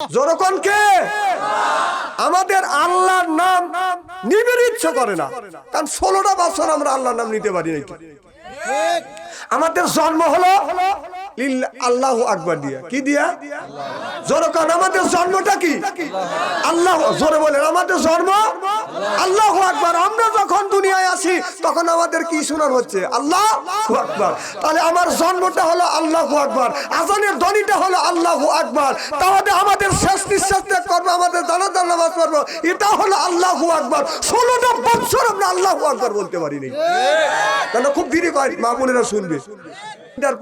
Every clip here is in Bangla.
যখন কে আমাদের আল্লাহর নাম নিবার ইচ্ছা করে না, কারণ 16টা বছর আমরা আল্লাহর নাম নিতে পারি না। আমাদের জন্ম হলো আল্লাহু আকবার দিয়া, কি দিয়া? যখন আমাদের জন্মটা কি আল্লাহ, জোরে বলেন আমাদের জন্ম আল্লাহু আকবার। আমরা যখন দুনিয়ায় আসি তখন আমাদের কি শোনার হচ্ছে? আল্লাহু আকবার। তাহলে আমার জন্মটা হলো আল্লাহু আকবার, আজানের ধ্বনিটা হলো আল্লাহু আকবার। তাহলে আমাদের শেষ নিঃশ্বাস ত্যাগ করবো, আমাদের জানাজার নামাজ পড়বো, এটা হলো আল্লাহু আকবার। 16টা বছর আমরা আল্লাহু আকবার বলতে পারিনি, কেন? খুব দেরি হয়, মা বোনেরা শুনবে।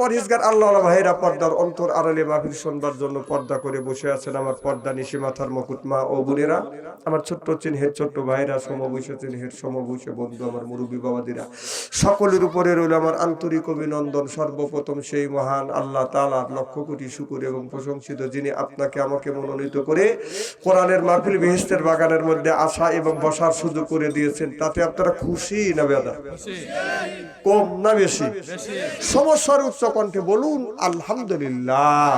পরহেজগার আল্লাহ ভাইরা পর্দার অন্তর আড়ালে মাহফিল শুনবার জন্য পর্দা করে বসে আছেন আমার পর্দা নিশি মাথার মুকুট মা ও বোনেরা, আমার ছোট্ট চিনহের ছোট্ট ভাইরা, সমবয়সী চিনহের সমবয়সী বন্ধু, আমার মুরব্বী বাবাদিরা, সকলের উপরে রইল আমার আন্তরিক অভিনন্দন। সর্বপ্রথম সেই মহান আল্লাহ তাআলার লক্ষ কোটি শুকর এবং প্রশংসিত, যিনি আপনাকে আমাকে মনোনীত করে কোরআনের মাহফিল বেহেশতের বাগানের মধ্যে আসা এবং বসার সুযোগ করে দিয়েছেন। তাতে আপনারা খুশি না বেদা? কম না বেশি? সমস্যার উচ্চ কণ্ঠে বলুন আলহামদুলিল্লাহ।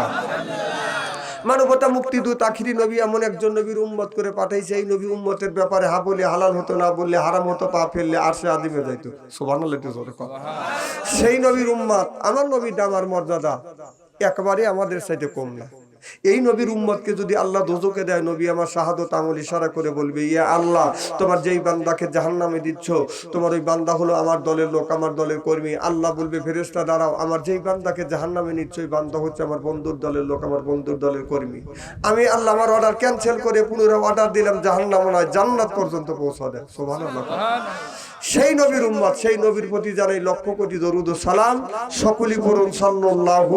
মানবতা মুক্তিদূত আখিরি নবী এমন একজন নবীর উম্মত করে পাঠাইছে, এই নবী উম্মতের ব্যাপারে হা বলে হালাল হতো, না বললে হারাম হতো, পা ফেললে আরশে আদিমে যাইতো। সুবহানাল্লাহ। সেই নবীর উম্মত, আমার নবীর আমার মর্যাদা একেবারে আমাদের চাইতে কম না। এই নবীর উম্মতকে যদি আল্লাহ দোজখে দেয়, নবী আমার শাহাদত আমল ইশারা করে বলবে, ইয়া আল্লাহ, তোমার যেই বান্দাকে জাহান্নামে দিচ্ছ, তোমার ওই বান্দা হলো আমার দলের লোক, আমার দলের কর্মী। আল্লাহ বলবে, ফেরেশতা দাঁড়াও, আমার যেই বান্দাকে জাহান্নামে নিচ্ছ, ওই বান্দা হচ্ছে আমার বন্ধুর দলের লোক, আমার বন্ধুর দলের কর্মী। আমি আল্লাহ আমার অর্ডার ক্যান্সেল করে পুনরায় অর্ডার দিলাম জাহান্নাম নয় জান্নাত পর্যন্ত পৌঁছা দেয়। সুবহানাল্লাহ। সেই নবীর উম্মত, সেই নবীর প্রতি জানাই লক্ষ কোটি দরুদ ও সালাম। সকলেই পড়ুন সাল্লাল্লাহু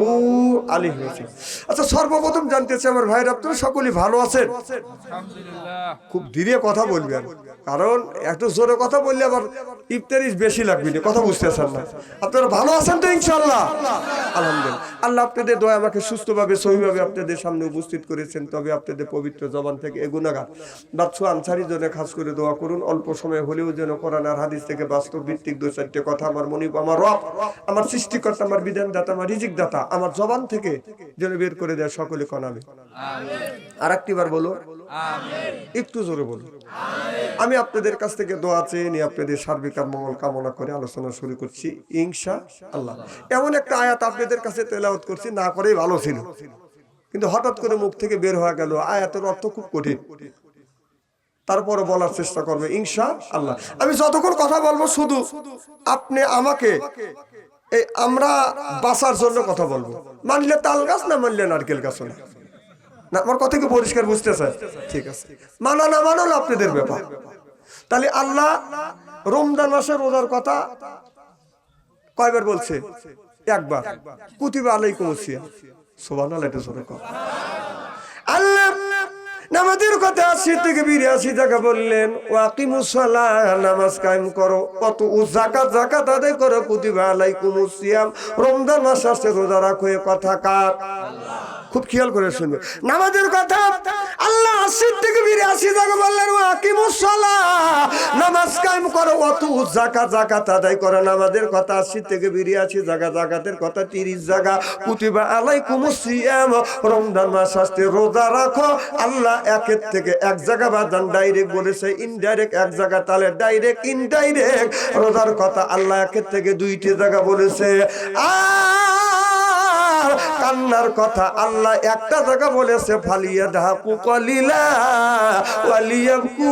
আলাইহি ওয়াসাল্লাম। আচ্ছা, সর্বপ্রথম জানতে চাই আমার ভাইরা, আপনারা সকলেই ভালো আছেন? আলহামদুলিল্লাহ। খুব ধীরে কথা বলবেন, কারণ একটু জোরে কথা বললে আবার ইফতারি বেশি লাগবে না, কথা বুঝতেছেন না। আপনারা ভালো আছেন তো ইনশাআল্লাহ? আলহামদুলিল্লাহ। আল্লাহ আপনাদের দয়া আমাকে সুস্থভাবে সহিভাবে আপনাদের সামনে উপস্থিত করেছেন। তবে আপনাদের পবিত্র জবান থেকে এ গুনাহগার বাদশা আনসারী জন্য খাস করে দোয়া করুন, অল্প সময় হলেও যেন কোরআন আর হাদিস থেকে বাস্তব ভিত্তিক 2-4টি কথা আমার মনিব, আমার রব, আমার সৃষ্টিকর্তা, আমার বিধানদাতা, আমার রিজিক দাতা আমার জবান থেকে যেন বের করে দেয়। সকলে কোন আমিন। আর একটিবার বলো আমিন। একটু জোরে বলো আমিন। আমি আপনাদের কাছ থেকে দোয়া চেয়ে নিয়ে আপনাদের সার্বিক মঙ্গল কামনা করে আলোচনা শুরু করছি ইনশাআল্লাহ। এমন একটা আয়াত আপনাদের কাছে তেলাওয়াত করছি, না করেই ভালো ছিল, কিন্তু হঠাৎ করে মুখ থেকে বের হয়ে গেল। আয়াতের অর্থ খুব কঠিন, তারপরে বলার চেষ্টা করবে ইনশাআল্লাহ। আমি যতক্ষণ কথা বলবো শুধু আপনি আমাকে এই আমরা বাঁচার জন্য কথা বলবো। মানলে তাল গাছ, না মানলে নারকেল গাছ। না, আমার কথা কি পরিষ্কার বুঝতেছে? ঠিক আছে, মানা না মানো আপনাদের ব্যাপার। তাহলে আল্লাহ রমজান মাসে রোজার কথা কয়বার বলছে? একবার। কুতিবা আলাইকুমুস সিয়াম। সুবহানাল্লাহ। এটা জোরে কর। আল্লাহ নামাজের কথা 80 থেকে 82 টাকা বললেন, ওয়াকিমুস সালাহ, নামাজ কায়েম করো, কত যাকাত আদায় করো, কুতিবা আলাইকুমুস সিয়াম, রমজান মাস আসছে রোজা রাখো। এ কথা কার? খুব খেয়াল করে শুনবে। নামাজের কথা আল্লাহ 80 থেকে 82 টাকা বললেন, ওয়াকিমুস সালাহ, নামাজ কায়েম করো, কত যাকাত আদায় করো। নামাজের কথা 80 থেকে 82 জায়গা, জাকাতের কথা 30 জায়গা। কুতিবা আলাইকুমুস সিয়াম, রমজান মাস আসছে রোজা রাখো। আল্লাহ একের থেকে এক জায়গা বাদান ডাইরেক্ট বলেছে, ইনডাইরেক্ট এক জায়গা। তাহলে ডাইরেক্ট ইনডাইরেক্ট রোজার কথা আল্লাহ একের থেকে 2টি জায়গা বলেছে। কান্নার কথা আল্লাহ একটা জায়গা বলেছে, ফালিয়া ধাকু কলিলা ওয়ালিয়াবকু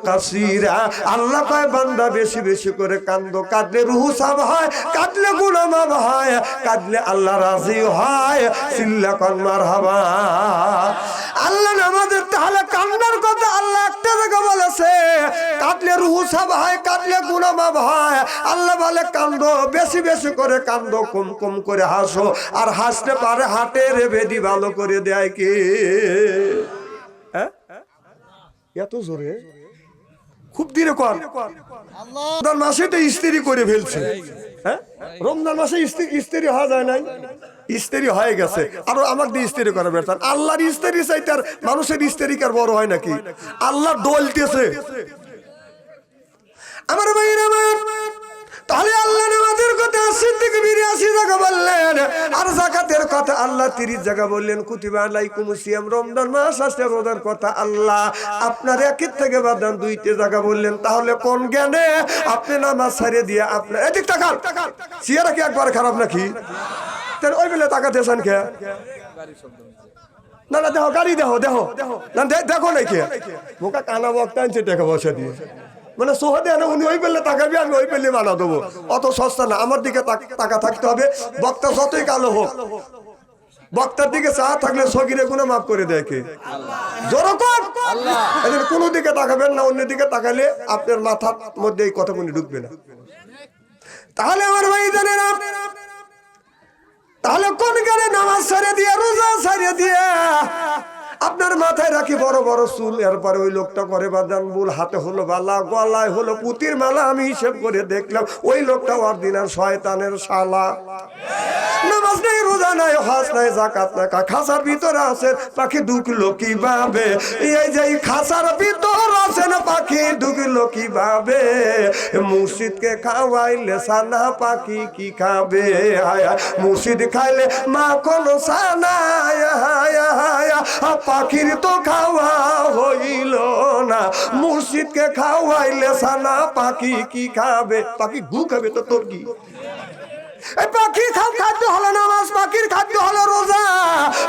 কাসীরা। আল্লাহ কয়, বান্দা বেশি বেশি করে কান্দো, কাঁদলে রুহ সাফ হয়, কাঁদলে গুনাহ মাফ হয়, কাঁদলে আল্লাহ রাজি হয়। চিল্লা কর মারহাবা। আল্লাহ নামাজের তাহলে কান্নার কথা আল্লাহ একটা জায়গা বলেছে, কাঁদলে রুহ সাফ হয়, কাঁদলে গুনাহ মাফ হয়। আল্লাহ বলে কান্দো, বেশি বেশি করে কান্দো, কম কম করে হাসো। আর হাসতে পারে হাটের বেদি ভালো করে দেয় কে? এত জোরে খুব ধীরে কর। রমজান মাসে তো স্ত্রী করে ফেলছে। হ্যাঁ, রমজান মাসে স্ত্রী হওয়া যায় নাই, স্ত্রী হয়ে গেছে, আরো আমার দিয়ে স্ত্রী করা বেটার। আল্লাহর স্ত্রী চাইতে আর মানুষের স্ত্রী কার বড় হয় নাকি? আল্লাহ দলতেছে আমার ভাইরা। তাহলে আল্লাহ নামাজের কথা সিদ্দিক 82 জায়গা বললেন, আর যাকাতের কথা আল্লাহ 30 জায়গা বললেন। কুতিবা আলাইকুমুস সিয়াম, রমজান মাস আসছে, রোজার কথা আল্লাহ আপনার একের থেকে বাদান 2তে জায়গা বললেন। তাহলে কোন জ্ঞানে আপনি নামাজ ছাড়িয়ে দিয়ে আপনার এদিক তাকান, সিয়ারা কি একবার খারাপ নাকি? তাহলে ওই বেলে তাকাতেছেন কে? না না দেখো গাড়ি দেখো দেখো না দেখো নাকি মোকা কানা বক্তা আনছে টাকা পয়সা দিয়ে, মানে সোহাদে আনা উনি ওই পেলে তাকাবি, আমি ওই পেলে বানা দেবো। অত সস্তা না, আমার দিকে টাকা থাকতে হবে। বক্তা যতই কালো হোক, বক্তার দিকে চা থাকলে সগিরে গুণে মাফ করে দেয় কে? জোরকম কোনো দিকে তাকাবেন না, অন্য দিকে তাকালে আপনার মাথার মধ্যে এই কথা কোনো ঢুকবে না। তাহলে আমার ভাই জানেন, তাহলে কোন কারণে নামাজ ছেড়ে দিয়ে, রোজা ছেড়ে দিয়ে আপনার মাথায় রাখি বড় বড় চুল, এরপরে ওই লোকটা করে বাদান বুল, হাতে হলো বালা, গলায় হলো পুতির মালা। আমি হিসেব করে দেখলাম ওই লোকটা অরিজিনাল শয়তানের শালা। নামাজ নাই, রোজা নাই, হজ নাই, যাকাত নাই, খাসার ভিতরে আছে পাখি ঢুকলো কিভাবে? এই যে খাসার ভিতর আছে না পাখি ঢুকলো কিভাবে? মুর্শিদকে খাওয়াইলে সানা পাখি কি খাবে? মুর্শিদ খাইলে মাখন সানা, পাখির তো খাওয়া হইল না। মুর্শিদকে খাওয়াইলে সানা পাখি কি খাবে? পাখি গু খাবে তো তোর কি? পাখির খাদ্য হলো নামাজ, পাখির খাদ্য হলো রোজা,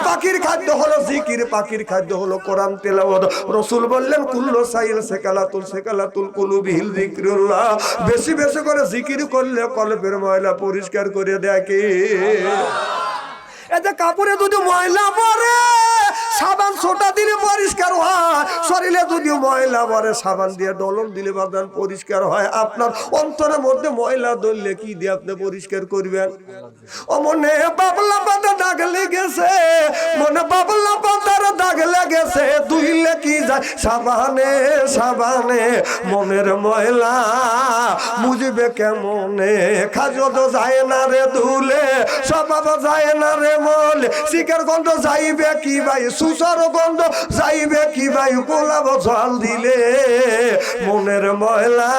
পাখির খাদ্য হলো জিকির, পাখির খাদ্য হলো কোরআন তেলাওয়াত। রাসূল বললেন কুল্লু সাইল সেকালাতুল কুলুবিল যিকরুল্লাহ, বেশি বেশি করে জিকির করলে কলবের ময়লা পরিষ্কার করে দেয় কে? এতে কাপড়ে যদি ময়লা পড়ে সাবান ছোটা দিলে পরিষ্কার হয়, শরীরে যদি ময়লা পড়ে সাবান দিয়ে ডলন দিলে বাদান পরিষ্কার হয়। আপনার অন্তরের মধ্যে ময়লা ধরলে কি দিয়ে আপনি পরিষ্কার করবেন? ও মনে বাবলা পাতা দাগ লেগেছে, মনে বাবলা পাতার দাগ লেগেছে, ধুইলে কি যায় সাবানে সাবানে? মনের ময়লা মুজবে কেমনে? খাজো তো যায় না রে ধুলে, স্বভাব যায় না রে মলে, শিকার গন্ধ যাইবে কি ভাই, সুসার গন্ধ যাইবে কি ভাই? গোলাপ জল দিলে মনের ময়লা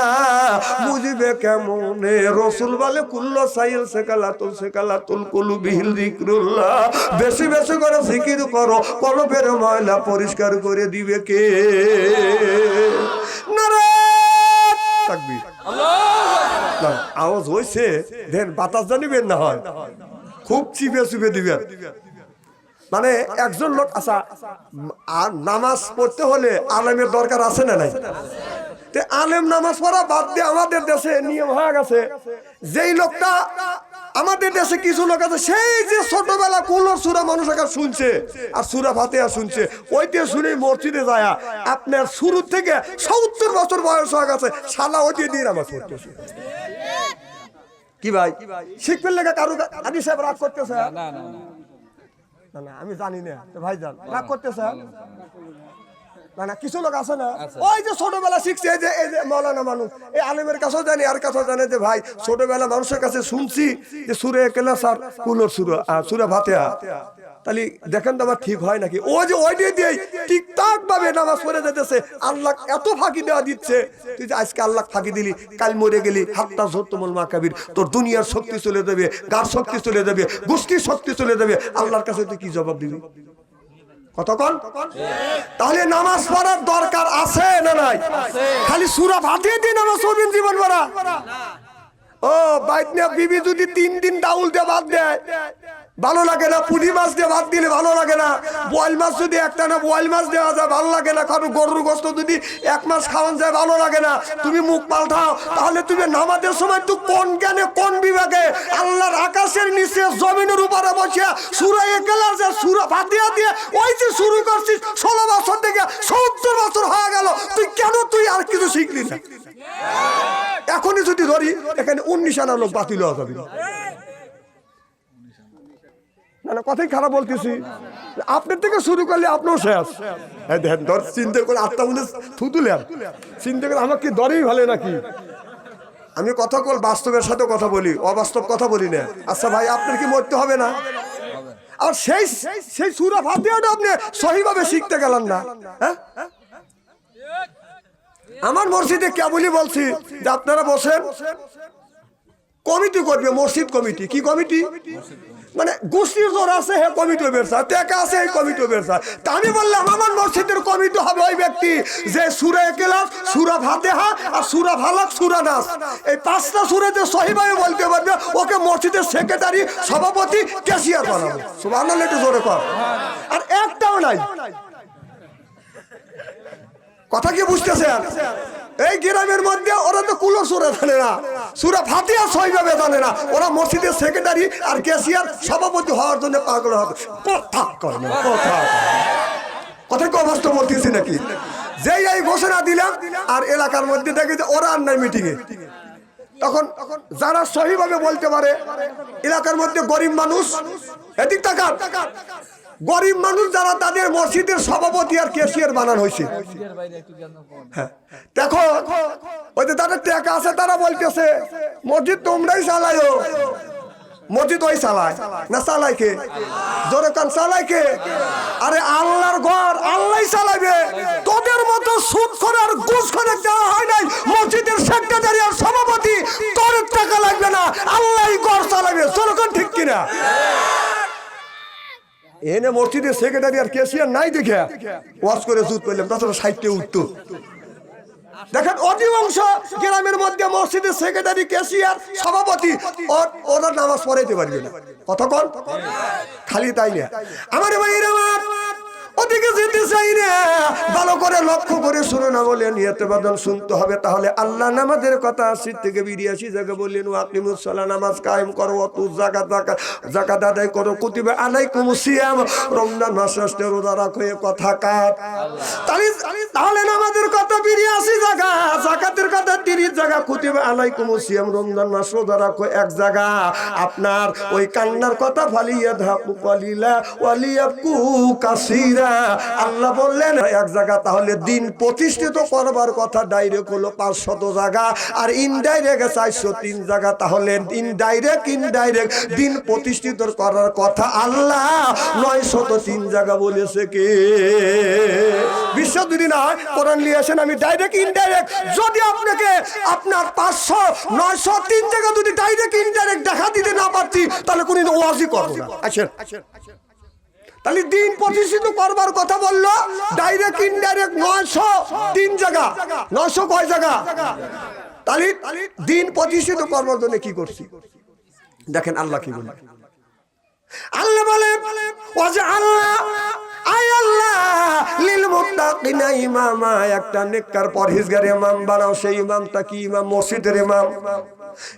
বুঝবে কেমনে? রাসূল বলে কুল্লু সাইল সেকালাতুল কুলুবিল যিকরুল্লাহ, বেশি বেশি করে জিকির করো, কলবের ময়লা পরিষ্কার করে দিবে কে? নারায়ে তাকবীর, আল্লাহু আওয়াজ হইছে দেন, বাতাস জানিবেন না হয়, খুব চিপে চিপে দিবেন। মানে একজন লোক আচ্ছা, আর নামাজ পড়তে হলে আলেমের দরকার আছে না নাই? আলেম নামাজ পড়া বাদ দিয়ে আমাদের দেশে নিয়ম হয়ে গেছে, যেই লোকটা আমাদের দেশে কিছু লোক আছে সেই যে ছোটবেলা কুলোর সূরা মানুষের কাছে শুনছে আর সূরা ফাতিহা শুনছে, ওইতে শুনে মসজিদে যায় আপনার শুরু থেকে 70 বছর বয়স হয়ে গেছে, শালা ওইতে দিয়ে নামাজ পড়তেছে। কি ভাই শিখবেন লেখা কারু আদি সাহেব রাগ করতেছে? না না না, আমি জানি না ভাই জান রাগ করতেছে না না, কিছু লোক আছে না ওই যে ছোটবেলা শিখছে, এই যে মৌলানা মানুষ, এই আলেমের কাছেও জানি আর কাছেও জানে যে ভাই ছোটবেলা মানুষের কাছে শুনছি যে সূরা ইখলাস আর কুলোর সূরা ফাতিহা, তাহলে দেখেন তো আমার ঠিক হয় নাকি? ও যে ওই দিয়ে ঠিকঠাক ভাবে নামাজ পড়ে যেতেছে, আল্লাহ এত ফাঁকি দেওয়া দিচ্ছে, তুই যে আজকে আল্লাহ ফাঁকি দিলি, কাল মরে গেলি, হাত্তা ঝোত্তমুল মাকাবির, তোর দুনিয়ার শক্তি চলে যাবে, গার শক্তি চলে যাবে, গোষ্ঠীর শক্তি চলে যাবে, আল্লাহর কাছে তুই কি জবাব দিবি? কতক্ষণ? তাহলে নামাজ পড়ার দরকার আছে না নাই? খালি সূরা ফাতিহা দিয়ে নামাজ পড়বেন জীবন ভরা? ও বাইত না বিবি যদি 3 দিন ডাউল দিয়ে বাদ দেয় ভালো লাগে না, পুঁটি মাছ দিয়ে ভাত দিলে ভালো লাগে না, বোয়াল মাছ যদি একটা না বোয়াল মাছ দেওয়া যায় ভালো লাগে না, কারণ গরুর গোশত যদি 1 মাস খাওয়ান যায় ভালো লাগে না, তুমি মুখ পাল্টাও। তাহলে তুমি নামাজের সময় তুই কোন জ্ঞানে কোন বিভাগে আল্লাহর আকাশের নিচে জমিনের উপরে বসে সূরা ইখলাস আর সূরা ফাতিহা দিয়ে ওই যে শুরু করছিস 16 বছর থেকে 70 বছর হয়ে গেল, তুই আর কিছু শিখলি না? এখনই যদি ধরি এখানে 19 আনা লোক বাতিল হয়ে যাবে। না না, কথাই খারাপ বলতেছি, আপনার থেকে শুরু করলে আপনিও শেষ। চিন্তা করে আত্মা মনে থুতুলেন, চিন্তা করে আমাকে দরেই ভালো নাকি? আমি কথা বল, বাস্তবের সাথে কথা বলি, অবাস্তব কথা বলি না। আচ্ছা ভাই, আপনার কি মরতে হবে না? আর সেই সূরা ফাতিহাটা আপনি সহিভাবে শিখতে গেলেন না? হ্যাঁ, আমার মসজিদে কেবলই বলছি যে আপনারা বসেন, কমিটি করবে, মসজিদ কমিটি। কি কমিটি? মানে গোষ্ঠীর জোর আছে হে কমিটি বেরসা, টাকা আছে এই কমিটি বেরসা। তা আমি বললাম আমার মসজিদের কমিটি হবে ওই ব্যক্তি যে সূরা ইখলাস, সূরা ফাতিহা আর সূরা ফালাক, সূরা নাস এই 5টা সূরাতে সহিভাবে বলতে পারবে, ওকে মসজিদের সেক্রেটারি, সভাপতি, ক্যাশিয়ার বানাবো। সুবহানাল্লাহ, একটু জোরে কর। আর একটাও নাই। কথা কি বুঝতেছেন? এই গ্রামের মধ্যে ওরা তো কুলো সূরা জানে না, সূরা ফাতিহা সহিভাবে জানে না। ওরা মসজিদের সেক্রেটারি আর ক্যাশিয়ার, সভাপতি হওয়ার জন্য পাগল হবে। কথা কয় না, কথা কি অবস্থা বলতেছি নাকি? যেই এই ঘোষণা দিলাম আর এলাকার মধ্যে দেখে যে ওরা আর নাই মিটিংয়ে, তখন যারা সহিভাবে বলতে পারে এলাকার মধ্যে গরিব মানুষ, এদিক তাকান, গরিব মানুষ যারা তাদের মসজিদের সভাপতি আর ক্যাশিয়ার বানানো হয়েছে। দেখো ওই যে তাদের টাকা আছে, তারা বলতেছে মসজিদ তোমরাই চালায়ো। মসজিদ ওই চালায় না, চালায় কে? জোরে কান, চালায় কে? আরে আল্লাহর ঘর আল্লাহই চালাবে। তোদের মতো সুদ করে আর ঘুষ করে দেওয়া হয় নাই মসজিদের সেক্রেটারি আর সভাপতি। তোর টাকা লাগবে না, আল্লাহই ঘর চালাবে। জোরে কান, ঠিক কিনা? এনে মসজিদের সেক্রেটারি আর ক্যাশিয়ার নাই দেখে ওয়াজ করে জুত পেলাম, তাছাড়া সাইডে উঠতো। দেখেন অধিকাংশ গ্রামের মধ্যে মসজিদের সেক্রেটারি, ক্যাশিয়ার, সভাপতি ওরা নামাজ পড়াইতে পারবে না। কতক্ষণ? খালি তাই না। আমার ভাইয়ের আমার ওদিকে যেতে চাই না, ভালো করে লক্ষ্য করে শুনে না বলে নিয়তে বাদন শুনতে হবে। তাহলে আল্লাহ নামাজের কথা 80 থেকে 82 জায়গা বললেন, আকিমুস সালাহ, নামাজ কায়েম করো, অতু যাকাত আদায় করো, কুতিবা আলাইকুমুস সিয়াম, রমজান মাস আসলে রোজা রাখো। এ কথা কার? তাহলে নামাজের কথা 82 জায়গা, যাকাতের কথা 30 জায়গা, কুতিবা আলাইকুমুস সিয়াম, রমজান মাস রোজা রাখো 1 জায়গা। আপনার ওই কান্নার কথা ফালিয়া ধাকু কালিলা ওয়ালিয়াকু কাসীরা, আল্লাহ বললেন 1 জায়গা। তাহলে দিন প্রতিষ্ঠিত করবার কথা ডাইরেক্ট হলো 500 জায়গা, আর ইনডাইরেক্ট 403 জায়গা। তাহলে ইনডাইরেক্ট দিন প্রতিষ্ঠিত করার কথা আল্লাহ 903 জায়গা বলেছে। কে? বিশ্ব যদি না কোরআন নিয়ে আসেন, আমি ডাইরেক্ট ইনডাইরেক্ট যদি আপনাকে আপনার 500 903 জায়গা যদি ডাইরেক্ট ইনডাইরেক্ট দেখা দিতে না পারছি, তাহলে কোনদিন ওয়াজই করবো না। আসেন, তাহলে দিন প্রতিষ্ঠিত করবার কথা বললো, ডাইরেক্ট ইনডাইরেক্ট 903 জায়গা। 900 কয় জায়গা? তাহলে দিন প্রতিষ্ঠিত করবার জন্য কি করছি? দেখেন আল্লাহ কি বলে। আল্লাহ বলে ওয়াজআল্লাহ, আয় আল্লাহ লিল মুত্তাকিনা ইমামা, একটা নেককার পরহেজগার ইমাম বানাও। সেই ইমামটা কি? ইমাম মসজিদের ইমাম।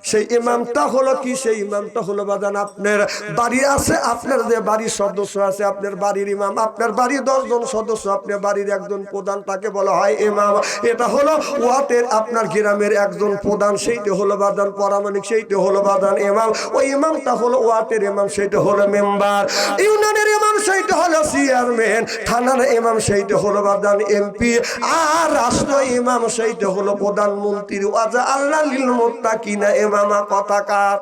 সেই ইমামটা হলো কি? সেই ইমামটা হলো বাজান আপনার বাড়ি আছে, আপনার যে বাড়ির সদস্য আছে, আপনার বাড়ির ইমাম। আপনার বাড়ির 10 জন সদস্য, আপনার বাড়ির একজন প্রধান, তাকে বলা হয় ইমাম। এটা হলো ওয়াটের আপনার গ্রামের একজন প্রধান, সেইটা হলো বাজান পরামানিক, সেইটা হলো বাজান ইমাম। ওই ইমামটা হলো ওয়াটের ইমাম, সেইটা হলো মেম্বার। ইউনিয়নের ইমাম সেইটা হলো চেয়ারম্যান। থানার ইমাম সেইটা হলো বাজান এমপি। আর রাষ্ট্র ইমাম সেইটা হলো প্রধানমন্ত্রী। ওয়াজা আল্লাহ লিল মুত্তাকিনা ইমামা, কথা কার?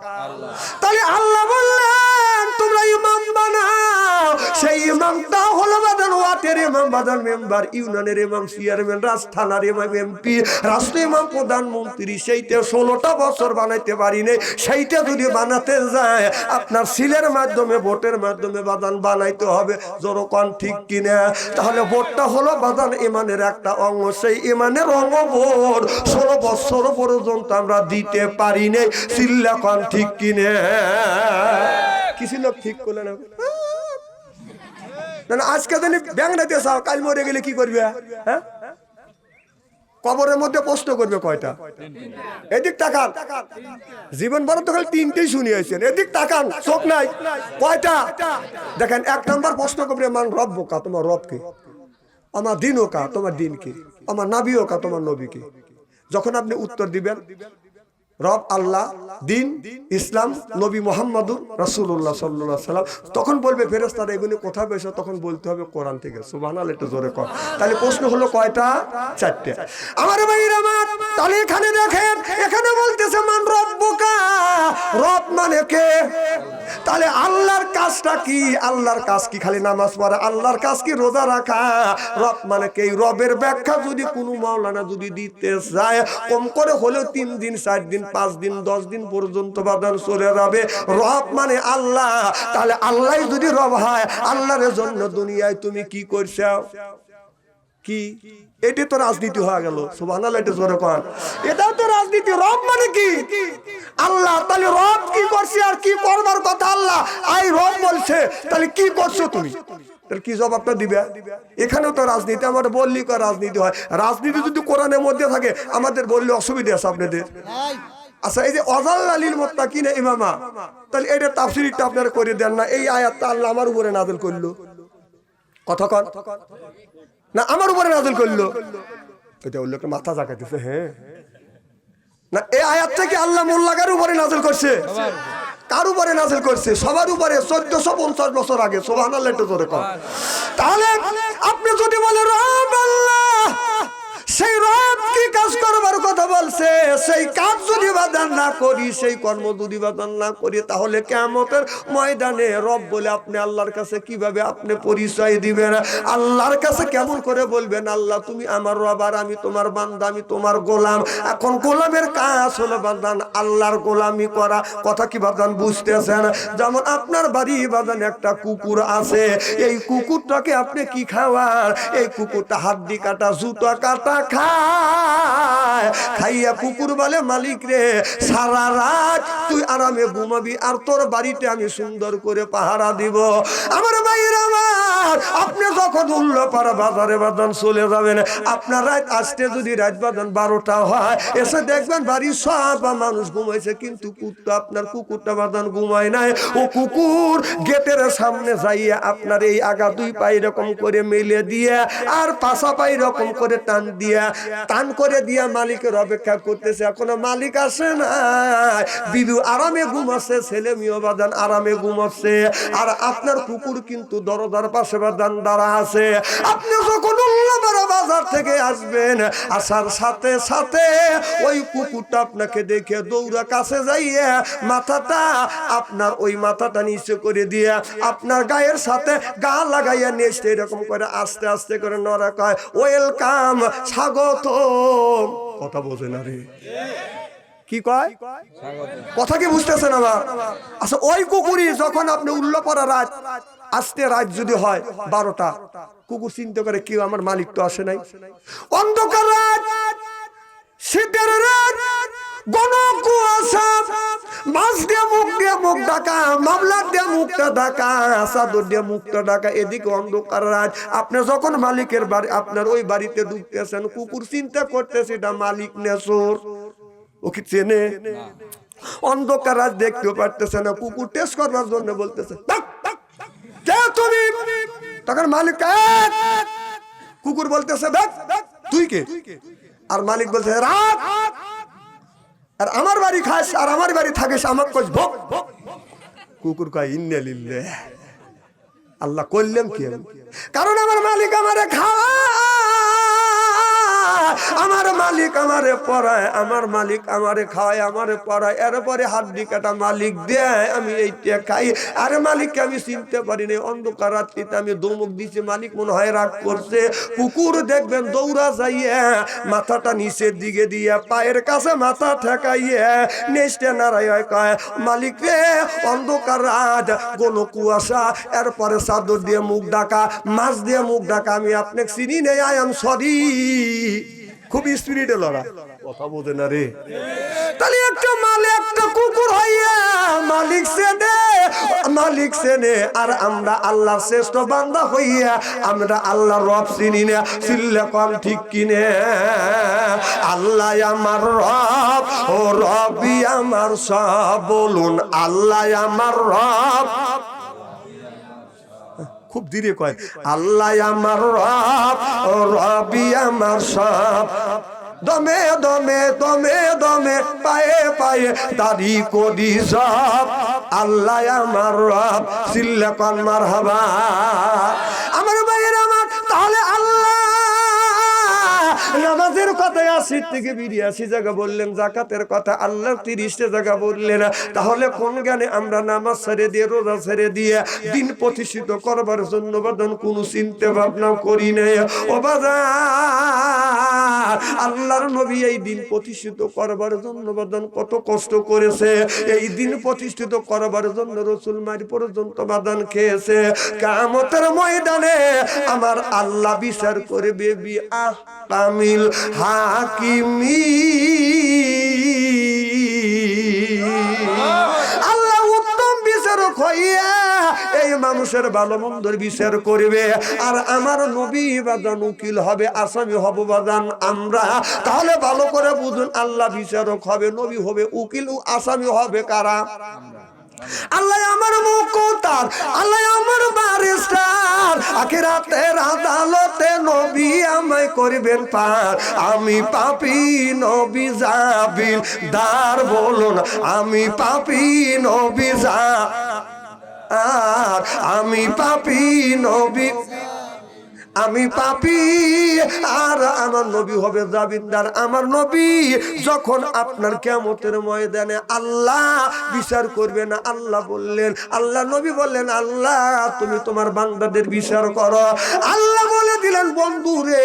তাহলে আল্লাহ বললেন তোমরা ইমাম বানাও। সেই ইমামটা হলো বাজান ওয়াটের ইমাম, বাজান মেম্বার, ইউনিয়নের ইমাম, চেয়ারম্যান, থানার ইমাম, এমপি, রাষ্ট্র ইমাম, প্রধানমন্ত্রী। সেইটা 16টা বছর বানাইতে পারিনি। সেইটা যদি বানাতে যায় আপনার সিলের মাধ্যমে, ভোটের মাধ্যমে বাজান বানাইতে হবে। জোরকন ঠিক কিনা? তাহলে ভোটটা হলো বাজান ইমানের একটা অঙ্গ। সেই ইমানের অঙ্গ ভোট 16 বছর পর্যন্ত আমরা দিতে পারি নাই। সিল্লাকন ঠিক কিনে? কিছু লোক ঠিক করলে না, আজকে যদি ব্যাংরাতে চাও, কাল মরে গেলে কি করবে? হ্যাঁ, কবরের মধ্যে প্রশ্ন করবে কয়টা? এদিক তাকান, জীবন বড় তো খালি 3টেই শুনিয়েছেন। এদিক তাকান, চোখ নাই, কয়টা? দেখেন 1 নম্বর প্রশ্ন করবে মান রব্ব কা, তোমার রব কে? আমার দিনও কা, তোমার দিন কে? আমার নবীও কা, তোমার নবী কে? যখন আপনি উত্তর দিবেন রব আল্লাহ, দিন ইসলাম, নবী মুহাম্মদুর রাসূলুল্লাহ সাল্লাল্লাহু আলাইহি সাল্লাম, তখন বলবে ফেরেশতারা এগুলো কোথায় পেয়েছো? তখন বলতে হবে কোরআন থেকে। সুবহানাল্লাহ, একটু জোরে কর। তাহলে প্রশ্ন হলো কয়টা? 4টে। আমার ভাইরা আমার, তাহলে এখানে দেখেন, এখানে বলতেছে মান রব্বুকা, রব মানে কে? তাহলে আল্লাহর কাজটা কি? আল্লাহর কাজ কি? খালি নামাজ পড়া? আল্লাহর কাজ কি? রোজা রাখা। রব মানে কে? রবের ব্যাখ্যা যদি কোনো মাওলানা যদি দিতে চায়, কম করে হলেও 3 দিন 4 দিন 5 দিন 10 দিন পর্যন্ত বাদান চলে যাবে। রব মানে আল্লাহ, তাহলে আল্লাহ যদি রব হয়, আল্লাহর জন্য দুনিয়ায় তুমি কি করছো? কি এটা তো রাজনীতি হয়ে গেল। সুবহানাল্লাহ, এটা জোরে কোন, এটাও তো রাজনীতি। রব মানে কি? আল্লাহ। তাহলে রব কি করছে আর কি করবার কথা আল্লাহ আই রব বলছে, তাহলে কি করছো তুমি? তাহলে কি জবাবটা দিবে? এখানেও তো রাজনীতি। আমার বললি কো রাজনীতি হয়। রাজনীতি যদি কোরআনের মধ্যে থাকে আমাদের বললে অসুবিধা আছে আপনাদের? আচ্ছা, এই যে অজাল্লালিল মুত্তাকিনা ইমামা, তাহলে এটা তাফসীরটা আপনারা করে দেন না। এই আয়াতটা আল্লাহ আমার উপরে নাযিল করলো, কথা কন না, আমার উপরে নাযিল করলো। এটা ওই লোকটা মাথা জাগাইতেছে। হ্যাঁ না, এই আয়াতটা কি আল্লাহ মোল্লাগার উপরে নাযিল করছে? কার উপরে নাযিল করছে? সবার উপরে। 1450 বছর আগে। সুবহানাল্লাহ, একটু জোরে কর। তাহলে আপনি যদি বলেন রব আল্লাহ, সেই রব কি কাজ করবার কথা বলছে, সেই কাজ যদি বাদান না করি, সেই কর্ম যদি বাদান না করি, তাহলে কিয়ামতের ময়দানে রব বলে আপনি আল্লাহর কাছে কিভাবে আপনি পরিচয় দিবেন? আল্লাহর কাছে কেমন করে বলবেন আল্লাহ তুমি আমার রব আর আমি তোমার বান্দা, আমি তোমার গোলাম? এখন গোলামের কাজ হলো বাদান আল্লাহর গোলামি করা। কথা কি বাদান বুঝতেছেন? যেমন আপনার বাড়ি বাদান একটা কুকুর আছে, এই কুকুরটাকে আপনি কি খাওয়ার? এই কুকুরটা হাড্ডি কাটা, জুতা কাটা খায়। খাইয়া কুকুর বলে মালিক রে, সারা রাত তুই আরামে ঘুমাবি আর তোর বাড়িতে আমি সুন্দর করে পাহারা দিব। আমার ভাইয়ের আমার, আপনি যখন উল্লাপাড়া বাজারে বাদান চলে যাবেন, আপনার রাত আসতে যদি রাত বাদান 12টা হয়, এসে দেখবেন বাড়ির সব মানুষ ঘুমাইছে, কিন্তু আপনার কুকুরটা বাদান ঘুমায় নাই। ও কুকুর গেটের সামনে যাইয়া আপনার এই আগা 2 পাই এরকম করে মেলে দিয়ে আর পাশা পাই এরকম করে টান দিয়া, টান করে দিয়া মালিকের অপেক্ষা করতেছে। এখনো মালিক আসে না। বিবি আরামে ঘুমাচ্ছে, ছেলে মেয়ে বাদান আরামে ঘুমাচ্ছে, আর আপনার কুকুর কিন্তু দরজার পাশে বাদান দাঁড়া আছে। আপনি যখন উল্লাপাড়া বাজার থেকে আসবেন, আসার সাথে সাথে ওই কুকুরটা আপনাকে দেখে দৌড়া কাছে যাইয়া মাথাটা আপনার ওই মাথাটা নিচে করে দিয়ে আপনার গায়ের সাথে গা লাগাইয়া নেচে এরকম করে আস্তে আস্তে করে নড়া কয় ওয়েলকাম, স্বাগত। কথা বোঝে না রে, কি কয়? কথা কি বুঝতেছেন আমার? আচ্ছা, ওই কুকুরই যখন আপনি উল্লাপাড়া রাত আসতে, রাত যদি হয় 12টা, কুকুর চিন্তা করে কি আমার মালিক তো আসে নাই। অন্ধকার রাত, শীতের রাত, ঘন কুয়াশা, মাছ দিয়ে মুখ ঢাকা, মামলার দিয়ে মুখটা ঢাকা, চাদর দিয়ে মুখটা ঢাকা, এদিকে অন্ধকার রাত। আপনি যখন মালিকের বাড়ি, আপনার ওই বাড়িতে ঢুকতেছেন, কুকুর চিন্তা করতেছে এটা মালিক না চোর। ও কি চেনে? অন্ধকার রাত, দেখতেও পারতেছে না। কুকুর টেস্ট করবার জন্য বলতেছে কে তুমি? তখন মালিক, কুকুর বলতেছে তুই কে? আর মালিক বলছে রাত, আর আমার বাড়ি খাস আর আমার বাড়ি থাকিস, আমার কইস ভোগ। কুকুর কয় ইন্না লিল্লাহ, আল্লাহ করলাম কি? কারণ আমার মালিক আমারে খাওয়ায়, আমার মালিক আমারে পড়ায়, আমার মালিক আমারে খাওয়ায়, আমারে পড়ায়, এরপরে হাড্ডি কাটা মালিক দেয়, আমি এইটা খাই। আরে মালিককে আমি চিনতে পারি না। অন্ধকার রাত্রিতে আমি দমক দিছি, মালিক মনে হয় রাগ করছে। কুকুর দেখবেন দৌড়া যাইয়া মাথাটা নিচের দিকে দিয়া পায়ের কাছে মাথা ঠেকাইয়া নেচতে নাড়াইয়া কয় মালিক রে, অন্ধকার রাত, ঘন কুয়াশা, এরপরে চাদর দিয়ে মুখ ঢাকা, মাছ দিয়ে মুখ ঢাকা, আমি আপনাকে চিনি নেই, আই এম সরি। খুব স্পিরিটে লড়া। কথা বোঝে না রে। তাহলে একটা মালিক, একটা কুকুর হইয়া মালিক চেনে, মালিক চেনে, আর আমরা আল্লাহর শ্রেষ্ঠ বান্দা হইয়া আমরা আল্লাহর রব চিনি না। চিল্লা কম ঠিক কিনে? আল্লাহ আমার রব, ও রবি আমার সব। বলুন আল্লাহ আমার রব। খুব ধীরে কয় আল্লাহ আমার রব, ও রবি আমার সব। দমে দমে দমে দমে পায়ে পায়ে তারি করি সব। আল্লাহ আমার রব, চিল্লা কন মারহাবা। আমার ভাইয়ের আমার, তাহলে আল্লাহ নামাজের কথায় ৮৩ থেকে ৮২ জায়গা বললেন যাকাতের কথা, আল্লাহ 30টা জায়গা বললেন। তাহলে কোন জ্ঞানে আমরা নামাজ ছেড়ে দিয়ে রোজা ছেড়ে দিয়ে দিন প্রতিষ্ঠিত করবার জন্য বাদন কোন চিন্তা ভাবনা করি নাই? ও বাজার, আল্লাহর নবী এই দিন প্রতিষ্ঠিত করবার জন্য বাদন কত কষ্ট করেছে। এই দিন প্রতিষ্ঠিত করবার জন্য রাসূল মারি পর্যন্ত বাদান খেয়েছে। কিয়ামতের ময়দানে আমার আল্লাহ বিচার করবে বি আহকামিল হাকিমি। আল্লাহ উত্তম বিচারক হইয়া এই মানুষের ভালো মন্দর বিচার করবে, আর আমার নবী বাদান উকিল হবে, আসামি হব বাদান আমরা। তাহলে ভালো করে বুঝুন, আল্লাহ বিচারক হবে, নবী হবে উকিল, আসামি হবে কারা? আল্লাহ আমার মুকুতার, আল্লাহ আমার বারিস্টার। আখিরাতের আদালতে নবী আমায় করবেন পার। আমি পাপী নবী যাবিল দার, বলুন আমি পাপী নবী আর আমি পাপী নবী, আমি পাপী আর আমার নবী হবে জাবিনদার। আমার নবী যখন আপনার কিয়ামতের ময়দানে আল্লাহ বিচার করবে না, আল্লাহ বললেন, আল্লাহ নবী বললেন, আল্লাহ তুমি তোমার বান্দাদের বিচার করো। আল্লাহ বলে দিলেন, বন্ধু রে,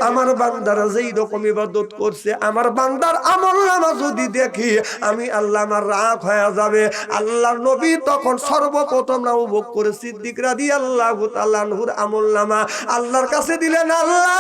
আমার বান্দারা যেই রকম ইবাদত করছে, আমার বান্দার আমলনামা যদি দেখি আমি আল্লাহ, আমার রাগ হয়ে যাবে। আল্লাহ নবী তখন সর্বপ্রথম নাবুক করে সিদ্দিক রাদিয়াল্লাহু তাআলা আনহুর আমলনামা আল্লাহর কাছে দিলেন। আল্লাহ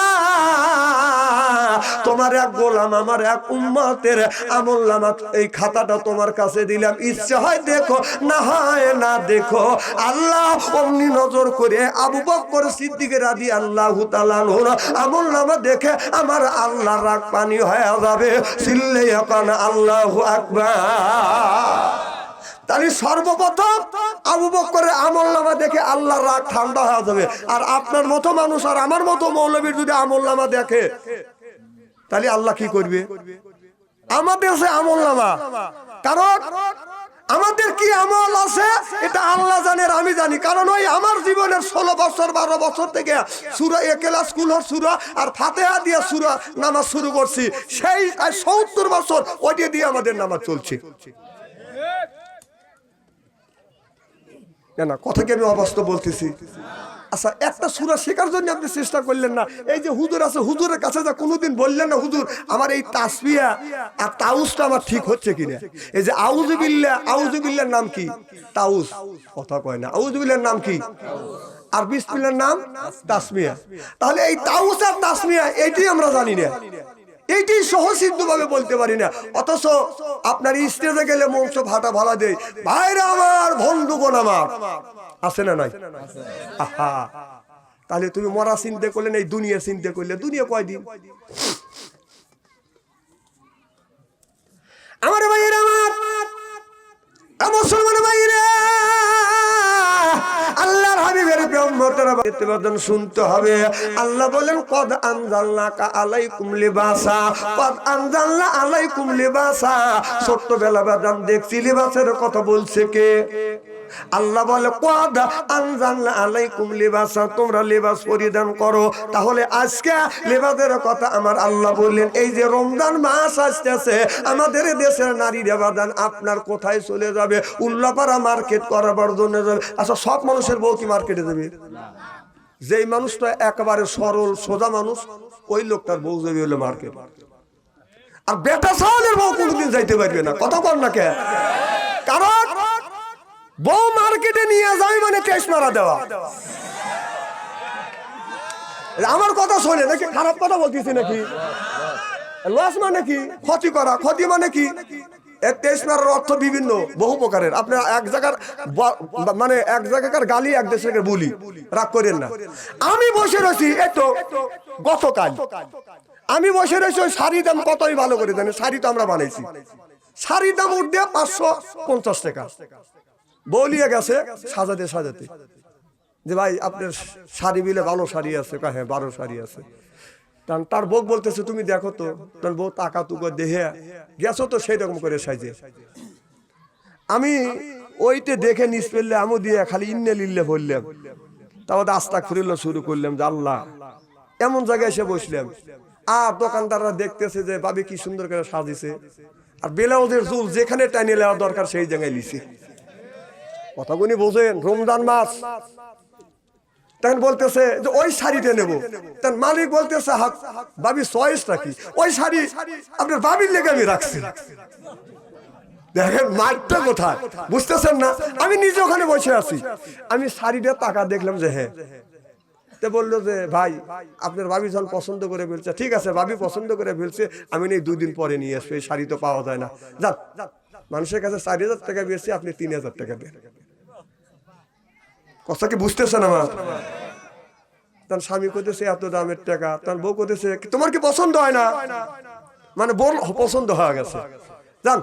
তোমার এক গোলাম, আমার এক উম্মতের আমলনামা, এই খাতাটা তোমার কাছে দিলাম, ইচ্ছে হয় দেখো, না হয় না দেখো। আল্লাহ অমনি নজর করে আবু বকর সিদ্দিক রাদিয়াল্লাহু তাআলা আনহুর আমলনামা দেখে আমার আল্লাহ রাগ পানি হয়ে যাবে। চিল্লাইয়া কান আল্লাহু আকবার। তাহলে সর্বপ্রথম আবু বকরের আমলনামা দেখে আল্লাহর রাগ ঠান্ডা হয়ে যাবে। আর আপনার মতো মানুষ আর আমার মতো মৌলবীর যদি আমলনামা দেখে, তাহলে আল্লাহ কি করবে? আমাদের যে আমলনামা, কারণ আমাদের কি আমল আছে এটা আল্লাহ জানেন, আমি জানি। কারণ ওই আমার জীবনের 16 বছর 12 বছর থেকে সূরা ইখলাস, কুলহর সূরা আর ফাতিহা দিয়ে সূরা নামাজ শুরু করছি, সেই 70 বছর ওইটা দিয়ে আমাদের নামাজ চলছে। না কথা কি আমি অবাস্তব বলতেছি? আচ্ছা, একটা সূরা শেখার জন্য আপনি চেষ্টা করলেন না? এই যে হুজুর আছে, হুজুরের কাছে যা কোনোদিন বললেন না, হুজুর আমার এই তাসবিহ আর তাউসটা আমার ঠিক হচ্ছে কিনা? এই যে আউযু বিল্লাহ, আউযু বিল্লাহর নাম কি? তাউস। কথা কয় না। আউযু বিল্লাহর নাম কি? আর বিসমিল্লাহর নাম তাসবিহ। তাহলে এই তাউস আর তাসবিহ এইটাই আমরা জানি না, এইটি সহসিদ্ধ ভাবে বলতে পারি না। অথচ আপনার স্টেজে গেলে মঞ্চ ভাটা ভাড়া দেয়, ভাইরা আমার, বন্ধুগণ আমার, আছে না নাই? আহা, তাহলে তুমি মরা চিন্তা করলে না, এই দুনিয়া চিন্তা করলে, দুনিয়া কয়দিন? আমার ভাইয়েরা, আমার মুসলমান ভাইয়েরা, আল্লাহর হাবিবের উম্মতেরা শুনতে হবে। আল্লাহ বলেন, কদ আনজালনাকা আলাইকুম লিবাসা, কদ আনজালনা আলাইকুম লিবাসা। ছোট্টবেলা বাদাম দেখছি লিবাসের কথা বলছে কে? আল্লাহ বলে, কদ আনজালনা আলাইকুম লিবাসা, তোমরা লিবাস পরিধান করো। তাহলে আজকে লিবাসের কথা আমার আল্লাহ বললেন। এই যে রমজান মাস আসতেছে, আমাদের দেশের নারীরা বাদান আপনার কোথায় চলে যাবে? উল্লাপাড়া মার্কেট করাবার জন্য যাবে। আচ্ছা, সব মানুষের বউ কি মার্কেটে যাবে? যেই মানুষটা একেবারে সরল সোজা মানুষ, ওই লোকটার বউ যাবে হলো মার্কেট। আর বেটা সালের বউ কোনোদিন যাইতে পারবে না। কথা বল না কে? কারণ বউ মার্কেটে নিয়ে যায় মানে কেস মারা দেওয়া। আমার কথা শোনে নাকি? খারাপ কথা বলতেছি নাকি? লস মানে কি? ক্ষতি করা। ক্ষতি মানে কি? তেইশ মারার অর্থ বিভিন্ন, বহু প্রকারের। আপনার এক জায়গার মানে এক জায়গাকার গালি, এক দেশের বুলি, রাগ করেন না। আমি বসে রয়েছি, এতো গতকাল আমি বসে রয়েছি, ওই শাড়ির দাম কতই ভালো করে জানি। শাড়ি তো আমরা বানাইছি, শাড়ির দাম উঠবে 550 টাকা। বলিয়ে গেছে সাজাতে সাজাতে যে ভাই আপনার শাড়ি বিলে ভালো শাড়ি আছে? হ্যাঁ, 12 শাড়ি আছে। তার বউ বলতেছে, তুমি দেখো তো। তার বউ টাকা তুকো দেহে গেছো তো সেই রকম করে সাইজে। আমি ওইটা দেখে নিচ ফেললে আমু দিয়ে খালি ইন্নে লিল্লে বললাম, তারপর আস্তাগফিরুল্লাহ শুরু করলাম যে আল্লাহ, এমন জায়গায় এসে বসলাম আর দোকানদাররা দেখতেছে যে ভাবি কি সুন্দর করে সাজিছে, আর ব্লাউজের চুল যেখানে টাইনে নেওয়া দরকার সেই জায়গায় লিছে। কথাগুলি বোঝেন? রমজান মাস, তখন বলতেছে যে ওই শাড়িটা নেবো, তখন মালিক বলতেছে ভাবি চয়েস রাখি, ওই শাড়ি আপনার ভাবির লেগে আমি রাখছি। দেখেন মাঠটা কোথায়, বুঝতেছেন না? আমি নিজে ওখানে বসে আছি, আমি শাড়িটা টাকা দেখলাম যে হ্যাঁ, তো বললো যে ভাই আপনার ভাবি যখন পছন্দ করে ফেলছে, ঠিক আছে ভাবি পছন্দ করে ফেলছে, আমি নেই 2 দিন পরে নিয়ে আসবো, এই শাড়ি তো পাওয়া যায় না, যান মানুষের কাছে 4000 টাকা বেশি, আপনি 3000 টাকা দেন। কথা কি বুঝতেছেন আমার? তার স্বামী কইতেছে এত দামের টাকা, তার বউ কইতেছে তোমার কি পছন্দ হয় না, মানে বল পছন্দ হয়ে গেছে, যান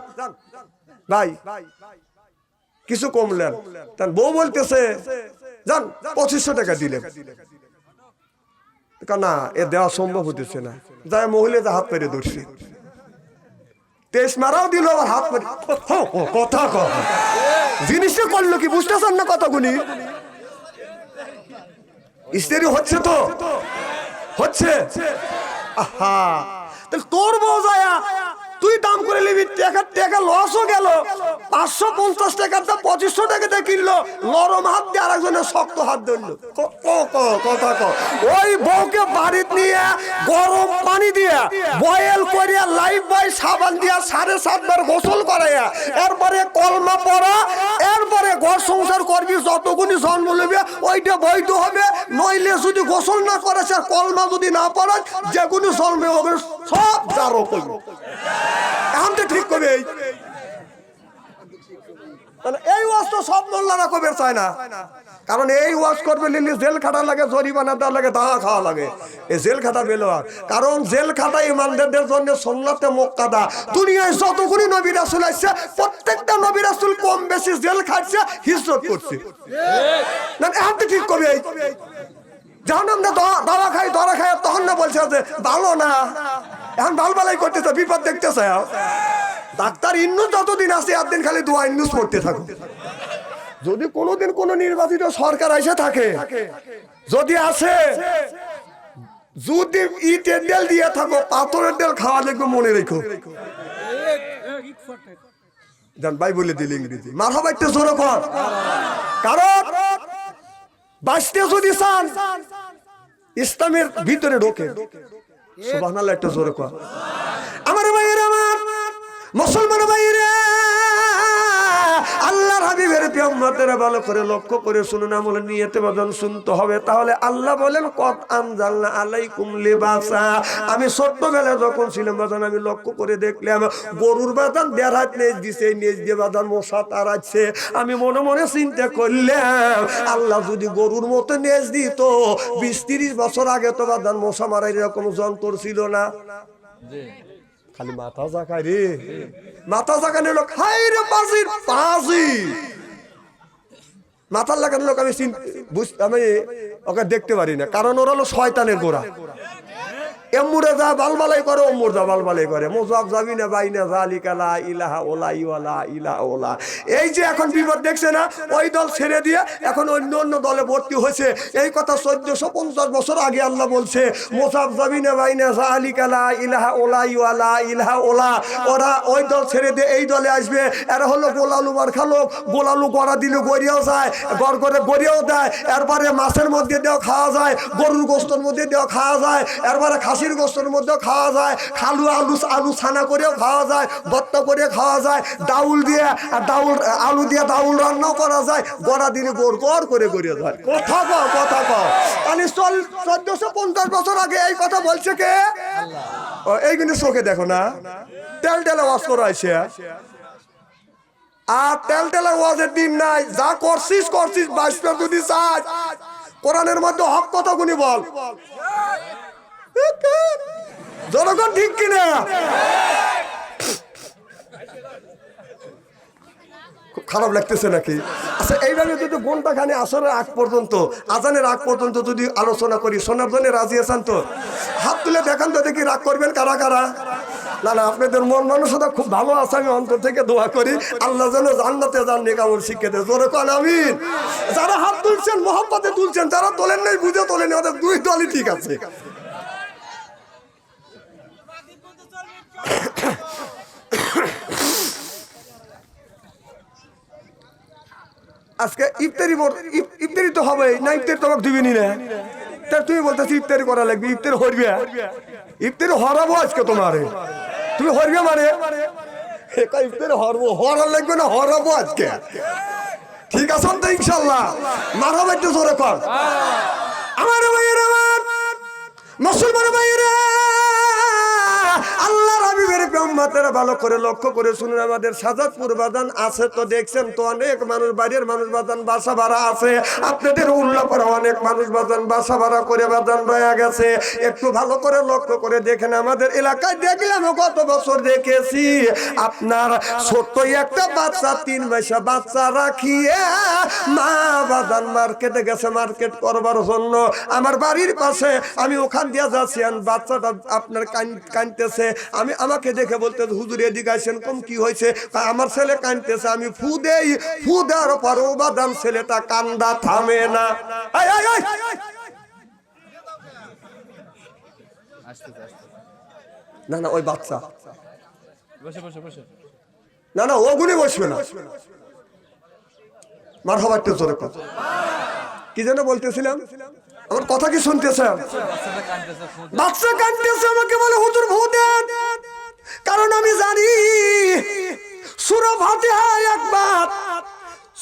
ভাই কিছু কমলেন। তার বউ বলতেছে যান 2500 টাকা দিলেন, না এ দেওয়া সম্ভব হতেছে না, যাই মহিলা হাত পেরে ধরছে, 23 মারাও দিল, আবার হাত পেরে কথা কয় জিনিসটা করলো কি, বুঝতেছেন না কথাগুলি? স্ত্রী হচ্ছে তো হচ্ছে, আহা তাহলে তোর বউ যায় তুই দাম করে নিবি, টাকা লসও গেল, 550 টাকার দাম 2500 টাকাতে কিনলো, নরম হাত দিয়ে আরেকজনের শক্ত হাত ধরলো। কথা ওই বউকে বাড়িতে নিয়ে গরম পানি দিয়ে বয়েল করিয়া লাইফ বয় সাবান দিয়া 7.5 বার গোসল করাইয়া এরপরে কলমা পড়া, এরপরে ঘর সংসার করবি, যতগুনি জন্ম নেবে ওইটা বৈধ হবে। নইলে যদি গোসল না করে কলমা যদি না পড়া, যেগুনি জন্মে হবে সব জারো করবে। এখন তো ঠিক করবে, এই ওয়াজ তো সব মোল্লারা কবে চায় না, কারণ এই ওয়াজ করবে লিলি জেল খাটা লাগে, জরিমানা দেওয়া লাগে, দাওয়া খাওয়া লাগে, এই জেল খাটা বেলোয়া। কারণ জেল খাটা ইমানদারদের জন্য সুন্নাতে মুক্কাদা। দুনিয়ায় যতগুলি নবী রাসূল আসছে প্রত্যেকটা নবী রাসূল কম বেশি জেল খাটছে, হিজরত করছে, না এখন তো ঠিক করবে। যখন আমরা দাওয়া খাই ধরা খাই তখন না বলছে যে ভালো না, এখন ভালবালাই করতেছে, বিপদ দেখতেছে। ডাক্তার ইন্নুস যতদিন আছে একদিন খালি দোয়া ইন্নুস পড়তে থাকো। যদি কোনোদিন কোন নির্বাচিত সরকার এসে থাকে, যদি আসে, যদি ইটের ডেল দিয়ে থাকো, পাথরের ডেল খাওয়া দেখবে, মনে রেখো। জান ভাই বলে দিল ইংরেজি, মারহাবা একটু জোরে কর। কারণ বাঁচতে যদি চান ইসলামের ভিতরে ঢোকে, সুবহানাল্লাহ একটু জোরে কর। আমার ভাইয়েরা, আমার মুসলমান ভাইয়েরা, আল্লাহর হাবিবের উম্মতেরা ভালো করে লক্ষ্য করে শুনুন, আমল নিয়তে বাদান শুনতে হবে। তাহলে আল্লাহ বলেন কদ আনজালনা আলাইকুম লিবাসা। আমি ছোট্টবেলায় যখন ছিলাম বাদান, আমি লক্ষ্য করে দেখলাম গরুর বাদান 1.5 হাত নেজ দিছে, নেজ দিয়ে বাদান মশা তাড়াচ্ছে। আমি মনে মনে চিন্তা করলাম আল্লাহ যদি গরুর মতো নেজ দিত, 20-30 বছর আগে তো বাদান মশা মারার এরকম যন্ত্র ছিল না। খালি মাথা জাগায় রে, মাথা জাগানো লোক হাই রে বাজির বাজি, মাথার লাগানো লোক আমি আমি ওকে দেখতে পারি না, কারণ ওরা হলো শয়তানের গোড়া। এমুরে যা বালবালাই করে, ওমুর যা বালবালাই করে, মোজাব যাবি না বাইনা জালিকা লা ইলাহা ওলা ইলাহা ওলা। এই যে এখন বিপদ দেখছে না, ওই দল ছেড়ে দিয়ে এখন অন্য অন্য দলে ভর্তি হয়েছে। এই কথা 1450 বছর আগে আল্লাহ বলছে, মোজাব যাবি না বাইনা জালিকা লা ইলাহা ইলাহা ওলা। ওরা ওই দল ছেড়ে দিয়ে এই দলে আসবে। এরা হলো গোলালু মার্কা লোক, গোলালু গড়া দিলে গড়িয়েও যায়, গড় করে গড়িয়েও দেয়, এরপরে মাছের মধ্যে দিয়েও খাওয়া যায়, গরুর গোস্তের মধ্যে দিয়েও খাওয়া যায়, এরপরে খাসির গোস্তের মধ্যেও খাওয়া যায়, খালু আলু ছানা করেও খাওয়া যায়, ভর্তা করে খাওয়া যায়, ডাউল দিয়ে আলু দিয়ে ডাউল রান্নাও করা যায়, গড়া দিলে গোড় করে গড়িয়ে যায়। কথা কও তাহলে 1450 বছর আগে এই কথা বলছে কে? এইগুলো চোখে দেখো না, তেল ওয়াজ করা আছে। আর তেল ওয়াজের দিন নাই, যা করছিস বাঁচবে যদি চাস, কোরআনের মধ্যে হক কথা গুনি বল, জনগণ ঠিক কিনা? খুব খারাপ লাগতেছে নাকি? আচ্ছা এইভাবে যদি ঘন্টা খানে আসরের আগ পর্যন্ত, আজানের আগ পর্যন্ত যদি আলোচনা করি, শোনার জন্য রাজি আছেন তো? হাত তুলে দেখান তো দেখি, রাগ করবেন কারা কারা? না আপনাদের মন মানসিকতা খুব ভালো আছে, আমি অন্তর থেকে দোয়া করি আল্লাহ যেন জান্নাতে যান, নেকামল শিক্ষা দেয়। জোরে কোন আমিন। যারা হাত তুলছেন মোহাম্মতে তুলছেন, যারা তোলেন নাই বুঝে তোলেন, ওদের দুই দলই ঠিক আছে। আজকে ইফতারি তো হবে না, ইফতারি তোমাকে দিবিনি না, তা তুমি বলতেছি ইফতারি করা লাগবে, ইফতারি হরবে, ইফতারি হরাবো আজকে তোমার, তুমি হরবে মানে ইফতারি হরবো, হরা লাগবে না, হরাবো আজকে, ঠিক আছে তো ইনশাল্লাহ। মারহাবা একটু জোরে কর। আমার ভাইয়েরা, আমার মুসলমান ভাইয়েরা, আল্লাহর হাবিবের উম্মতেরা ভালো করে লক্ষ্য করে শুনুন। আমাদের সাজাদপুর বাজান আছে তো দেখছেন তো, অনেক মানুষ, বাইরের মানুষ বাজান বাসা ভাড়া আছে, আপনাদের উল্লাপাড়া অনেক মানুষ বাজান বাসা ভাড়া করে বাজান রয়ে গেছে। একটু ভালো করে লক্ষ্য করে দেখেন, আমাদের এলাকায় দেখলাম গত বছর দেখেছি আপনার ছোট্ট একটা বাচ্চা, 3 মাসের বাচ্চা রাখিয়ে মা বাজান মার্কেটে গেছে মার্কেট করবার জন্য। আমার বাড়ির পাশে, আমি ওখান দিয়ে যাচ্ছি, বাচ্চাটা আপনার কাঁদতেছে, আমাকে দেখে বলতে হুজুর এদিকে আসেন, কম কি হয়েছে? আমার ছেলে কাঁদতেছে, আমি ফু দেই, ফু দেওয়ার পরও বাদাম ছেলেটা কান্দা থামে না। না না ওই বাচ্চা না না ওগুলি বসবে না। মারহাবা একটু জোরে কথা। কি যেন বলতেছিলাম, আমার কথা কি শুনতেছেন? বাচ্চা কাঁদতেছে, আমাকে বলে হুজুর ফু দেন, কারণ আমি জানি সূরা ফাতিহা একবার,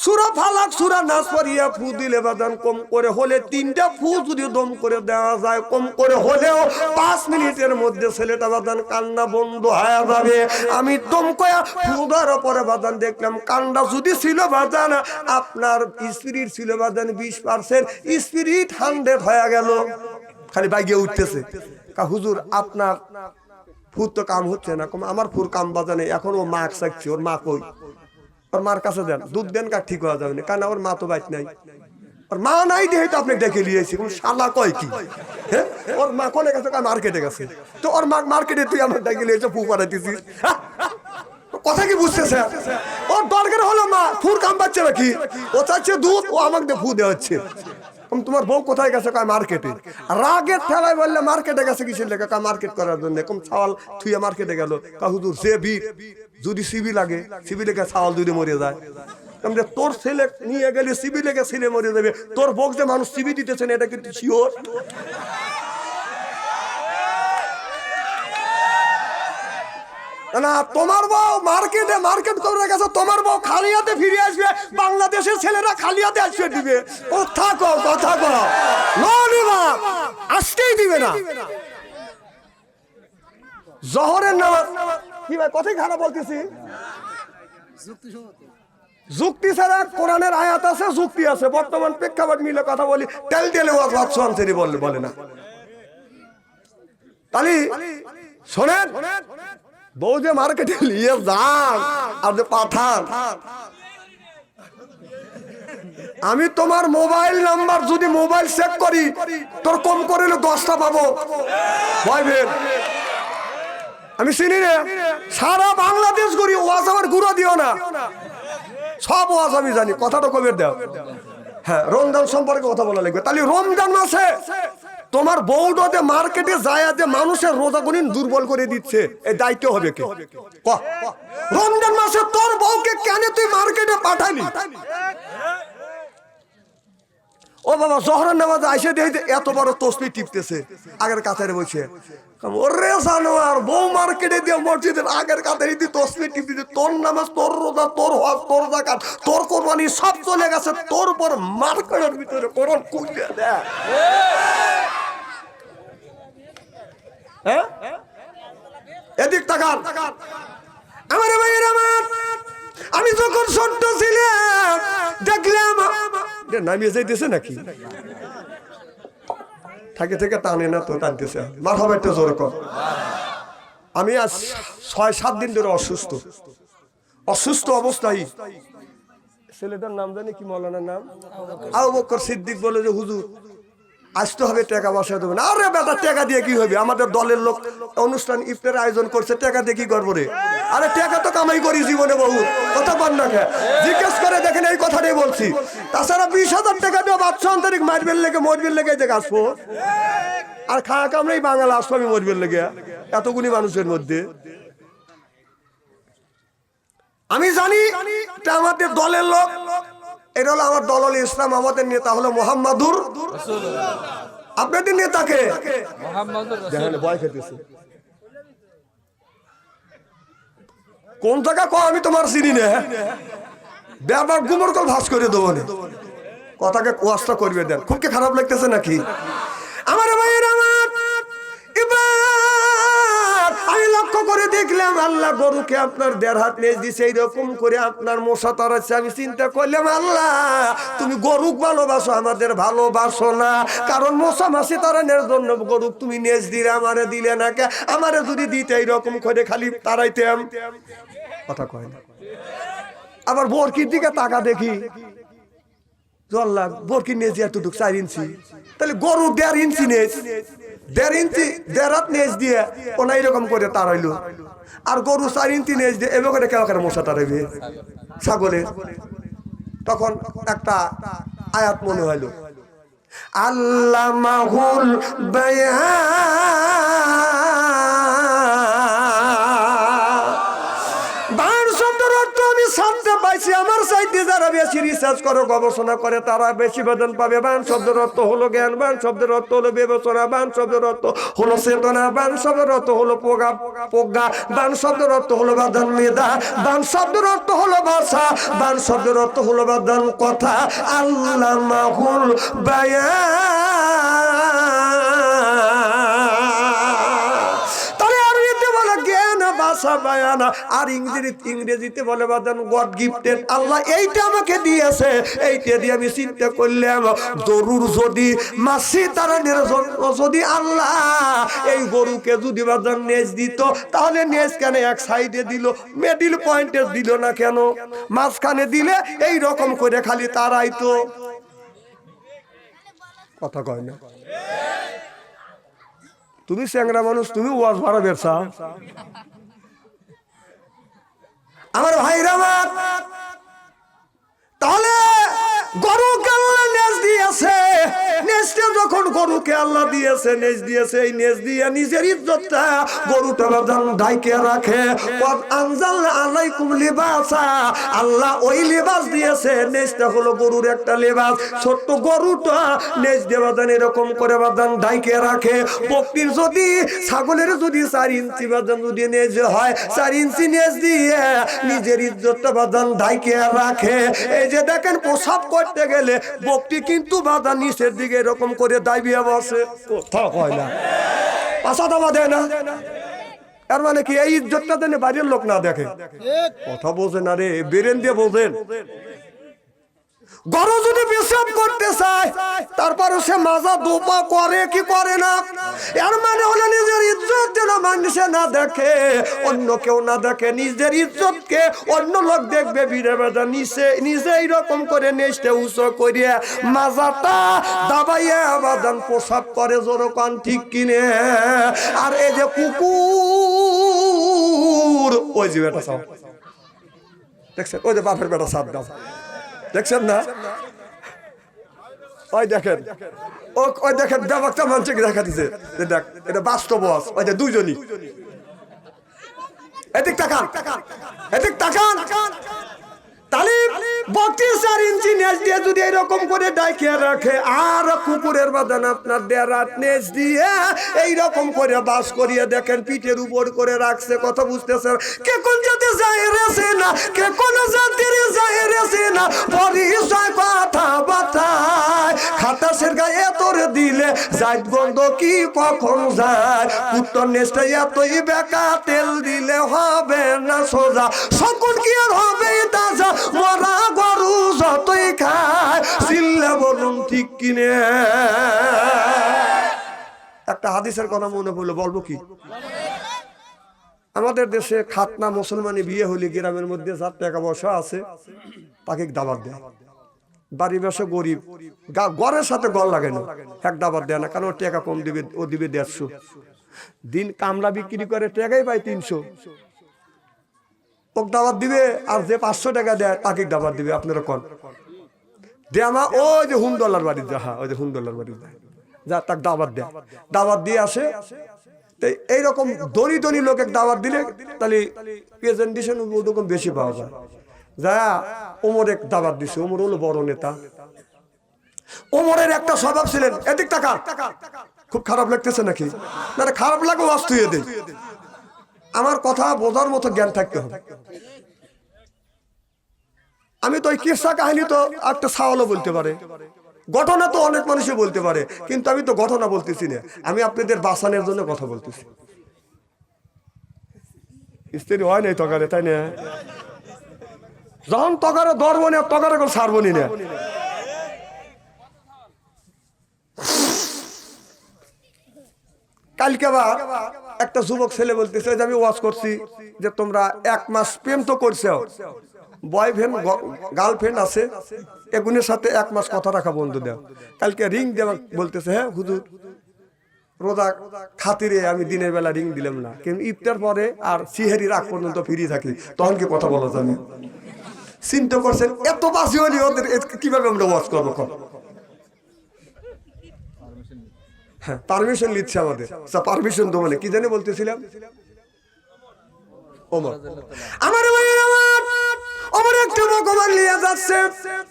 সূরা ফালাক, সূরা নাস পড়িয়া ফু দিলে বাদান কম করে হলে 3টা ফু যদি দম করে দেওয়া যায়, কম করে হলেও 5 মিনিটের মধ্যে ছেলেটা বাদান কান্না বন্ধ হয়ে যাবে। আমি দম কয়া ফু দেওয়ার পরে বাদান দেখলাম কান্না যদি ছিল বাদান আপনার স্পিরিট ছিল বাদান 20%, স্পিরিট 100 হয়ে গেল, খালি বাইকে উঠতেছে। হুজুর আপনার ফুর তো কাম হচ্ছে না। আমার ফুর কাম বাজানে, এখন ও মা চাইছে, ওর মা কই? ওর মার কাছে দেন, দুধ দেন, কার ঠিক হওয়া যাবে না, কারণ ওর মা তো বাইক নাই, ওর মা নাই দিয়ে তো আপনি ডেকে নিয়েছি। কোন শালা কয় কি? হ্যাঁ, ওর মা কোনে গেছে? মার্কেটে গেছে। তো ওর মা মার্কেটে, তুই আমার ডেকে নিয়েছে, ফু পাঠাইতেছিস, কথা কি বুঝতেছে? ওর দরকার হলো মা, ফুর কাম পাচ্ছে নাকি? ও চাচ্ছে দুধ, ও আমাকে ফু দেওয়া হচ্ছে। তোমার বউ কোথায় গেছে? মার্কেটে। রাগের ঠেলায় বললে মার্কেটে গেছে কিসের লেগে? মার্কেট করার জন্য। ছাওয়াল থুইয়া মার্কেটে গেল। হুজুর যে ভিড়, যদি সিবি লাগে, সিবি লেগে ছাওয়াল যদি মরে যায়, তোর ছেলে নিয়ে গেলে সিবি লেগে ছেলে মরে যাবে, তোর বউ যে মানুষ সিবি দিতেছেন এটা কিন্তু শিওর? না, তোমার বউ মার্কেট করে গেছে, তোমার বউ খালি হাতে ফিরে আসবে, বাংলাদেশের ছেলেরা খালি হাতে আসবে দিবে। কথা কো আজকেই দিবে না। জোহরের নামাজ কি ভাই, কথাই খারাপ বলতেছি, যুক্তি ছাড়া কোরআনের আয়াত আছে, যুক্তি আছে, বর্তমান প্রেক্ষাপট মিলে কথা বলি, তেলে বলে না। তাহলে শোনেন, বউ যে মার্কেটে নিয়ে যান আর যে পাঠান, আমি তোমার মোবাইল নাম্বার যদি মোবাইল চেক করি, তোর কম করে 10টা পাবো। আমি চিনি না, সারা বাংলাদেশ ঘুরি, ওয়াজ আমার গুঁড়ো দিও না, সব ওয়াজ আমি জানি, কথাটা কবে দাও। হ্যাঁ, রমজান সম্পর্কে কথা বলা লাগবে। তাহলে রমজান মাসে তোমার বউডতে মার্কেটে যায় যে মানুষের রোজা গুনিন দুর্বল করে দিচ্ছে, এই দায়িত্ব হবে কে? রমজান মাসে তোর বউকে কেন তুই মার্কেটে পাঠালি? ও বাবা, জোহরের নামাজে আইসে দেখে এত বড় তসবি টিপতেছে, আগের কাতারে বসে। ওরে জানোয়ার, বউ মার্কেটে দিয়ে মসজিদের আগের কাতারে দিয়ে তসবি টিপতেছে, তোর নামাজ, তোর রোজা, তোর হজ, তোর যাকাত, তোর কোরবানি সব চলে গেছে, তোর পর মার্কেটের ভিতরে কোরআন খুলে দেয়। এদিক তাকান আমার ভাইয়ের, আমার আমি যখন ছোট্ট ছিলাম দেখলাম নামিয়ে যাইতেছে নাকি, থাকে থেকে টানে না তো, টানতেছে। মারহাবা একটু জোরে কর। আমি আজ 6-7 দিন ধরে অসুস্থ অবস্থায়, ছেলেটার নাম জানি কি, মৌলানার নাম আবু বকর সিদ্দিক, বলে যে হুজুর আসতে হবে, টাকা বসা দেবে না। আরে বেটা, টাকা দিয়ে কি হবে? আমাদের দলের লোক অনুষ্ঠান ইফতার আয়োজন করছে, টাকা দিয়ে কি করবো রে? আরে টাকা তো কামাই করি জীবনে বহু, কথা বল না, জিজ্ঞেস করে দেখেন, এই কথাটাই বলছি। তাছাড়া 20,000 টাকা দিয়ে বাচ্চা আন্তরিক মারবেন লেগে, মরবেন লেগে যে আসবো, আর খাওয়া কামড়েই বাঙাল আসবো আমি মরবেন লেগে এতগুলি মানুষের মধ্যে। আমি জানি আমাদের দলের লোক এটা হলো আমার দলল ইসলাম, আমাদের নেতা হলো মুহাম্মাদুর। আপনাদের নেতাকে ভয় খেতেছে কোন জায়গা কো আমি তোমার চিনি না, ব্যাপার গুমর কল ভাস করে দেবো না, কথাকে ওয়াজটা করবে দেন। খুব কি খারাপ লাগতেছে নাকি আমার ভাইয়ের? আমার এবার আমি লক্ষ্য করে দেখলাম আল্লাহ গরুকে আপনার 1.5 হাত নেজ দিছে, এইরকম করে আপনার মশা তাড়াচ্ছে। আমি চিন্তা করলাম আল্লাহ তুমি গরুক ভালোবাসো, আমাদের ভালোবাসো না, কারণ মশা মাছি তাড়ানোর জন্য গরুক তুমি নেজ দিলে, আমারে দিলে না কে? আমারে যদি দিতে এইরকম করে খালি তাড়াইতাম। কথা কয় না। আবার বরকির দিকে তাকা দেখি, আল্লাহ বরকির নেজ এতটুকু 4 ইঞ্চি, তাহলে গরু 1.5 ইঞ্চি নেজ, 1.5 ইঞ্চি 1.5 হাত নেজ দিয়ে ওনা এরকম করে তাড়াইলো। আর গরু 4 ইঞ্চি নেজ দিয়ে এবার করে কেউ করে মশা তাড়াইবে ছাগলের। তখন একটা আয়াত মনে হইলো, আল্লামাহুল বায়ান শব্দের অর্থ আমি সামনে পাইছি। আমার সাইডে যারা বেশি রিসার্চ করে গবেষণা করে তারা বেশি বেতন পাবে। বায়ান শব্দের অর্থ হলো জ্ঞান, বায়ান শব্দের অর্থ হলো বিবেচনা, বায়ান শব্দের অর্থ হলো চেতনা, বায়ান শব্দের অর্থ হলো প্রজ্ঞা, বায়ান শব্দের অর্থ হলো বাদান মেধা, বায়ান শব্দের অর্থ হলো ভাষা, বায়ান শব্দের অর্থ হলো বাদান কথা। আল্লামাহুল বায়ান, আর ইংরেজিতে বলে বাদান গড গিফটেড। আল্লাহ এইটা আমাকে দিয়েছে, এইটা দিয়ে আমি চিন্তা করলাম গরুর যদি মাছি তাড়ানোর জন্য যদি আল্লাহ এই গরুকে যদি বাদান নেজ দিত, তাহলে নেজ কেন এক সাইডে দিল, মিডল পয়েন্টে দিল না কেন? মাঝখানে দিলে এই রকম করে খালি তাড়াইতো। কথা কয় না। তুমি চ্যাংরা মানুষ, তুমি ওয়াজ ভাড়া বেরছা। আমার ভাইরা আমার, তাহলে গরুকে আল্লাহ নেজ দিয়েছে, নেজটা যখন গরুকে আল্লাহ দিয়েছে, নেজ দিয়েছে, এই নেজ দিয়ে নিজের ইজ্জতটা গরুটা বাদান ঢাইকে রাখে। আনজালনা আলাইকুম লিবাসা, আল্লাহ ওই লিবাস দিয়েছে, নেজটা হলো গরুর একটা লিবাস। ছোট্ট গরুটা নেজ দিয়ে বাদান এরকম করে বাদান ঢাইকে রাখে। বকরির যদি, ছাগলের যদি 4 ইঞ্চি বাদান যদি নেজ হয়, 4 ইঞ্চি নেজ দিয়ে নিজের ইজ্জতটা বাদান ঢাইকে রাখে। এই যে দেখেন প্রসাব করতে গেলে বকটি কিন্তু বাদান নিচের দিকে এরকম করে দাইবিয়া বসে, কথা কয় না, পাশা দাবা দেয় না। তার মানে কি এই ইজ্জতটা দেন বাইরের লোক না দেখে? কথা বোঝেন না রে, বেরেন দিয়ে বোঝেন। গরু যদি পেশাব করতে চায় তারপরে সে মাজা দোপা করে কি করে না? এর মানে হলো নিজের ইজ্জত যেন মানুষে না দেখে, অন্য কেউ না দেখে, নিজের ইজ্জতকে অন্য লোক দেখবে বিরে বেদা নিচে নিজে এইরকম করে নেচতে উঁচু করিয়া মাজাটা দাবাইয়া বাদান প্রসাব করে, জোর কান ঠিক কিনে। আর এই যে কুকুর, ওই যে বেটা সাপ দেখছেন, ওই যে বাপের বেটা সাপ দাও দেখছেন না? ওই দেখেন, ওই দেখেন ব্যাপারটা মানুষকে দেখা দিছে, দেখ এটা বাস্তব। ওই যে দুইজনই এদিক তাকান, এদিক তাকান। তাহলে 32 ইঞ্চি নেজ দিয়ে যদি এরকম করে ডাইকে রাখে, আর কুকুরের বাদান আপনার 1.5 হাত নেজ দিয়ে এইরকম করে বাস করিয়ে দেখেন পিঠের উপর করে রাখছে। কথা বুঝতেছেন? কে কোন জাতি যায় রেছে না, কে কোন জাতির যায় রেছে না, পরিচয় কথা বাতায় খাতাসের গায়ে তোরে দিলে জাত গন্ধ কি কখন যায়। কুত্তর নেজটা এতই বেকা, তেল দিলে হবে না সোজা, সকল কি আর হবে তাজা, মরা গরু যতই খায় চিল্লা বলুন ঠিক কিনে। একটা হাদিসের কথা মনে পড়লো, বলবো কি? আমাদের দেশে খাতনা মুসলমানি বিয়ে হলে গ্রামের মধ্যে যার টাকা পয়সা আছে তাকে দাওয়াত দেয়। বাড়ি বসে গরিব, গড়ের সাথে গড় লাগে না, এক দাওয়াত দেয় না, কারণ ওর টাকা কম দিবে, ও দিবে 150। দিন কামলা বিক্রি করে টাকাই পায় 300, ওক দাওয়াত দিবে। আর যে 500 টাকা দেয় তাকে দাওয়াত দিবে। আপনারা কোন দেমা? ওই যে হুমদোল্লার বাড়ি যা, ওই যে হুমদোল্লার বাড়ি যা, তাকে দাওয়াত দেয়, দাওয়াত দিয়ে আসে। এইরকম ধনী ধনী লোকের দাওয়াত দিলে তাহলে প্রেজেন্টেশন ওরকম বেশি পাওয়া যায়। যা ওমর এক দাবাত দিছে। ওমর হলো বড় নেতা। ওমরের একটা স্বভাব ছিলেন, এদিক টাকা। খুব খারাপ লাগতেছে নাকি? না খারাপ লাগে ওয়াজ তুই দে। আমার কথা বোঝার মতো জ্ঞান থাকতে হবে। আমি তো ওই কিসসা কাহিনী তো একটা সাওয়ালও বলতে পারে, ঘটনা তো অনেক মানুষই বলতে পারে, কিন্তু আমি তো ঘটনা বলতেছি না, আমি আপনাদের বাঁচানোর জন্য কথা বলতেছি। স্ত্রী হয় নাই তকারে, তাই না? যখন তকারে ধরবো না তকারে করে ছাড়বো না। কালকে আবার একটা যুবক ছেলে বলতেছে যে আমি ওয়াজ করছি যে তোমরা 1 মাস প্রেম তো করছো, বয়ফ্রেন্ড গার্লফ্রেন্ড আছে, এগুনের সাথে 1 মাস কথা রাখা বন্ধ দাও। কালকে রিং দেওয়া বলতেছে, হ্যাঁ হুজুর রোজা খাতিরে আমি দিনের বেলা রিং দিলাম না, কিন্তু ইফতার পরে আর সিহেরির আগ পর্যন্ত ফিরে থাকি, তখন কি কথা বলা যাবে? চিন্তা করছেন এত বাসি হলি ওদের কিভাবে আমরা ওয়াজ করবো? হ্যাঁ পারমিশন নিচ্ছে আমাদের, পারমিশন দেবো না। কি জানি বলতেছিলাম? ওমর আমার ওমর একটা ভগবান নিয়ে যাচ্ছে,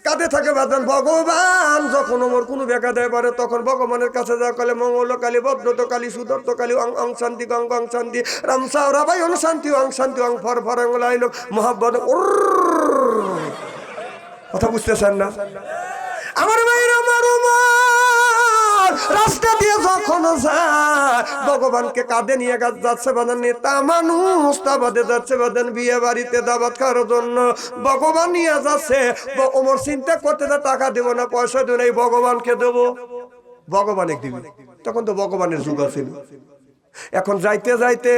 কাঁধে থাকে বাদন ভগবান। যখন ওমর কোনো বেকা দেয় পারে তখন ভগবানের কাছে যা কলে মঙ্গল কালী ভদ্রত কালী সুদর্ত কালী অং শান্তি গং গং শান্তি রামসা রাবাই অং শান্তি অং ফর ফর লাইল মোহাব্বত। কথা বুঝতেছেন না আমার ভাইরা? আমার রাস্তা দিয়ে যখন যায় ভগবানকে কাঁধে নিয়ে যাচ্ছে বাদান, নেতা মানুষ তাবাদে যাচ্ছে বাদান বিয়ে বাড়িতে দাবাত খাওয়ার জন্য, ভগবান নিয়ে যাচ্ছে। ওমর চিন্তা করতে টাকা দেব না, পয়সা দেব না, ভগবানকে দেব, ভগবানে দিবে। তখন তো ভগবানের যুগ ছিল। এখন যাইতে যাইতে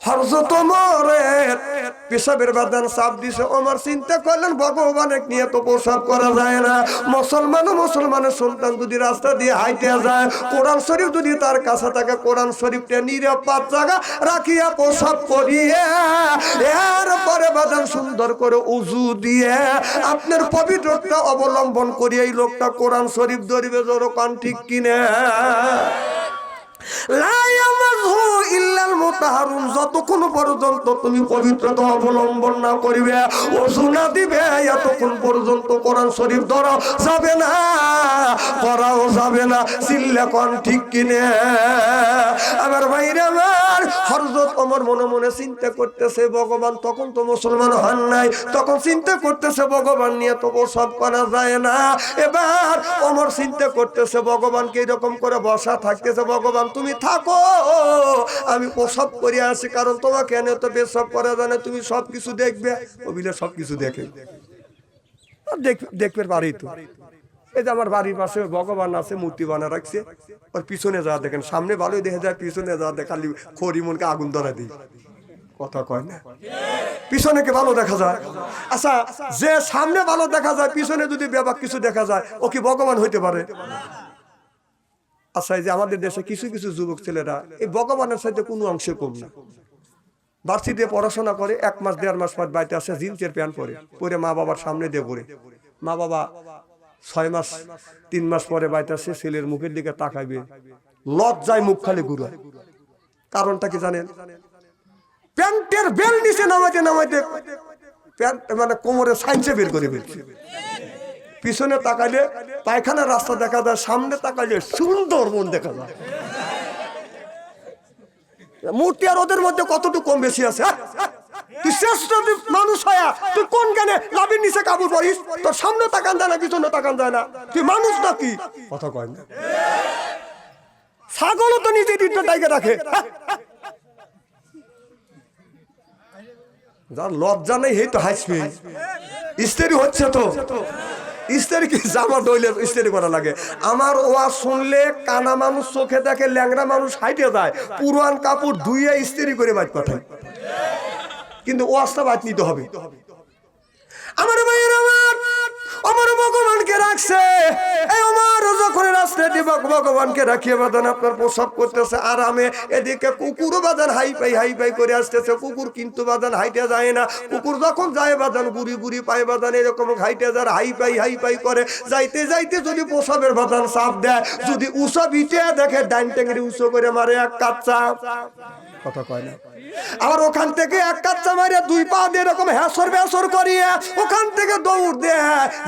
হযরত ওমরের পেশাবের বাদান চাপ দিছে। ওমর চিন্তা করলেন ভগবানের নিয়ে তো প্রসাব করা যায় না। মুসলমানের সন্তান যদি রাস্তা দিয়ে হাইতে যায়, কোরআন শরীফ যদি তার কাছে থাকে, কোরআন শরীফটা নিরাপদ জায়গা রাখিয়া প্রসাব করিয়ে এরপরে বাদান সুন্দর করে উজু দিয়ে আপনার পবিত্রতা অবলম্বন করিয়ে এই লোকটা কোরআন শরীফ ধরিবে। জোর কান ঠিক কিনা? যতক্ষণ পর্যন্ত তুমি পবিত্রতা অবলম্বন না করিবে, ওযু না দিবে, এতক্ষণ পর্যন্ত কোরআন শরীফ ধরা যাবে না, পড়াও যাবে না। চিল্লা কোন ঠিক কিনে? আমার ভাইরা আমার হযরত ওমর মনে মনে চিন্তা করতেছে ভগবান তখন তো মুসলমান হন নাই, তখন চিন্তা করতেছে ভগবান নিয়ে তো সব করা যায় না। এবার ওমর চিন্তা করতেছে ভগবানকে এরকম করে বসা থাকতেছে, ভগবান তুমি থাকো, আমি প্রসব করে আসি, কারণ তোমাকে এনে তো বেসব করা জানে, তুমি সবকিছু দেখবে। ওবিলে সবকিছু দেখে দেখবে বাড়ি তো। এই যে আমার বাড়ির পাশে ভগবান আছে, মূর্তি বানা রাখছে, ওর পিছনে যা দেখেন, সামনে ভালোই দেখা যায়, পিছনে যা দেখালি খড়ি মনকে আগুন ধরা দিই। কথা কয় না? পিছনে কে ভালো দেখা যায়? আচ্ছা যে সামনে ভালো দেখা যায়, পিছনে যদি ব্যাপক কিছু দেখা যায়, ও কি ভগবান হইতে পারে? আচ্ছা এই যে আমাদের দেশে কিছু কিছু যুবক ছেলেরা এই ভগবানের সাথে কোনো অংশে কম না, ভার্সিটিতে পড়াশোনা করে 1 মাস 1.5 মাস পর বাড়িতে আসে, জিন্সের প্যান্ট পরে মা বাবার সামনে দিয়ে ঘুরে। মা বাবা 6 মাস 3 মাস পরে বাড়িতে আসে, ছেলের মুখের দিকে তাকাইবে, লজ্জায় মুখ খালি ঘুরে। কারণটা কি জানেন? প্যান্টের বেল নিচে নামাইতে প্যান্ট মানে কোমরে সাইনসে বের করে ফেলছে। পিছনে তাকাইলে পায়খানার রাস্তা দেখা যায়, সামনে তাকাইলে সুন্দর মন দেখা যায়। মূর্তি আর ওদের মধ্যে কতটুকু কম বেশি আছে? তুই শ্রেষ্ঠ মানুষ হয়া তুই কোন জ্ঞানে লাভের নিচে কাবু করিস? তোর সামনে তাকান যায় না, পিছনে তাকান যায় না, তুই মানুষ নাকি? কথা কয় না? ছাগলও তো নিজে দিকটা টাইকে রাখে। যার লজ্জা নেই এই তো হাসবে। ইস্তেরি হচ্ছে তো, ইস্তেরি কি জামা দইলে ইস্তেরি করা লাগে? আমার ওয়াজ শুনলে কানা মানুষ চোখে দেখে, ল্যাংড়া মানুষ হাইটে যায়, পুরান কাপড় ধুইয়ে ইস্তেরি করে বাইক পাঠায়, কিন্তু ওয়াজটা বাইক নিতে হবে। আমার ভাইয়ের আমার আমার ভগবানকে রাখছে। এই আমার যখন রাস্তায় ভগবানকে রাখিয়ে বাদান আপনার প্রসব করতেছে আরামে, এদিকে কুকুরও বাদান হাই পাই করে আসতেছে। কুকুর কিন্তু বাদান হাইটে যায় না। কুকুর যখন যায় বাদান গুড়ি গুড়ি পায় বাদান এরকম হাইটে যার হাই পাই করে যাইতে যাইতে যদি প্রসবের বাদান চাপ দেয়, যদি উঁচা বিটে দেখে ডাইন টেঙ্গি উঁচু করে মারে এক কাচ্চা, কথা কয় না। আবার ওখান থেকে এক কাচ্চা মারে দুই পা দিয়ে এরকম হ্যাসর করিয়ে ওখান থেকে দৌড় দেয়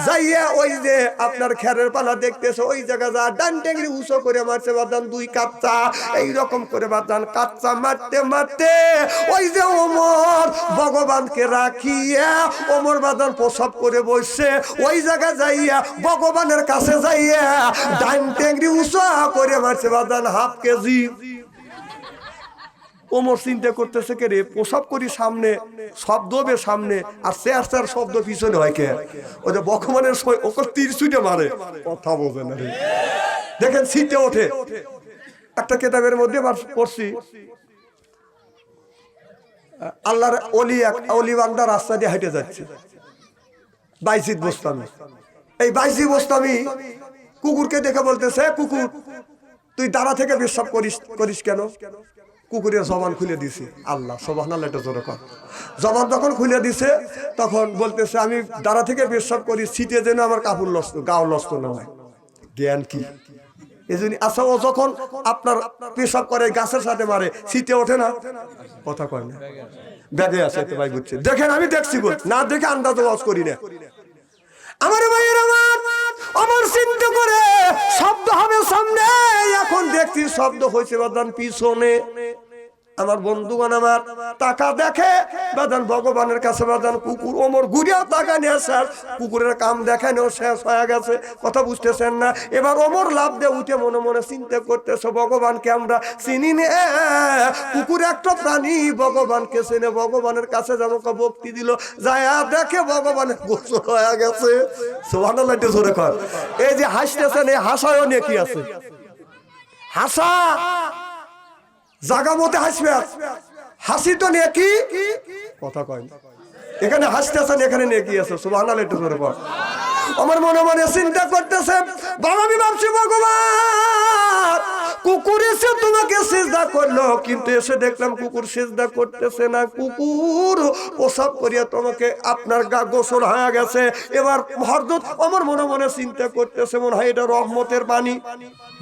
যাইয়া ওই যে আপনার খেরের পালা দেখতেছে ওই জায়গা যা ডান টেঙ্গি উঁচু করে মারছে বাদান দুই কাচ্চা। এইরকম করে বাদান কাচ্চা মারতে মারতে ওই যে ওমর ভগবানকে রাখিয়া ওমর বাদান প্রসব করে বসছে। ওই জায়গা যাইয়া ভগবানের কাছে যাইয়া ডান টেঙ্গি উঁচু করে মারছে বাদান হাফ কেজি। ওমর চিন্তা করতেছে কে রে, প্রসব করি সামনে, শব্দ হবে সামনে, আর চেয়ার শব্দ পিছনে হয় কে? ওই যে ভগবানের ওকে তীর ছুটে মারে, কথা বোঝে না রে। দেখেন সিটে ওঠে। একটা কেতাবের মধ্যে পড়ছি আল্লাহর অলি বান্দা রাস্তা দিয়ে হেঁটে যাচ্ছে, বাইজিদ বোস্তামি। এই বাইজিদ বোস্তামি কুকুরকে দেখে বলতেছে, কুকুর তুই দাঁড়া থেকে পেশাব করিস কেন? কুকুরের জবান খুলে দিছে। আল্লাহ সুবহানাল্লাহ, এটা জোরে কর। জবান যখন খুলে দিছে তখন বলতেছে আমি দাঁড়া থেকে পেশাব করি, সিটে যেন আমার কাপড় নষ্ট, গাও নষ্ট না হয়। জ্ঞান কি এজন্য? আচ্ছা, ও যখন আপনার পেশাব করে গাছের সাথে মারে, সিটে ওঠে না, কথা কয় না, ব্যাগে আছে তো ভাই বুঝছে। দেখেন আমি দেখছি বল না, দেখে আন্দাজ ওয়াজ করি না। আমার ভাইয়ের আমার চিন্তা করে শব্দ হবে সামনে, এখন দেখছি শব্দ হয়েছে বাদান পিছনে। আমার বন্ধুগণ আমার টাকা দেখে বাদান ভগবানের কাছে বাদান কুকুর ওমর ঘুরিয়াও টাকা নিয়ে শেষ, কুকুরের কাম দেখানো শেষ হয়ে গেছে, কথা বুঝতেছেন না? এবার ওমর লাভ দিয়ে উঠে মনে মনে চিন্তা করতেছে ভগবানকে আমরা চিনি নে, কুকুর একটা প্রাণী ভগবানকে চেনে, ভগবানের কাছে যেমন ভক্তি দিল, যায় দেখে ভগবানের গোসল হয়ে গেছে। সুবহানাল্লাহ, একটু জোরে কর। এই যে হাসতেছেন, এই হাসায়ও নেকি আছে, হাসা জাগা মতে হাসবে, হাসি তো নেকি, কথা কয় না। এখানে হাসতেছেন, এখানে নেকি আছে। সুবহানাল্লাহ, একটু জোরে বল। আমার মনে মনে চিন্তা করতেছে, বাবা আমি ভাবছি ভগবান কুকুর এসে তোমাকে সিজদা করলো, কিন্তু এসে দেখলাম কুকুর সিজদা করতেছে না, কুকুর প্রসাব করিয়া তোমাকে আপনার গা গোসল হয়ে গেছে। এবার হযরত আমার মনে মনে চিন্তা করতেছে, মনে হয় এটা রহমতের পানি।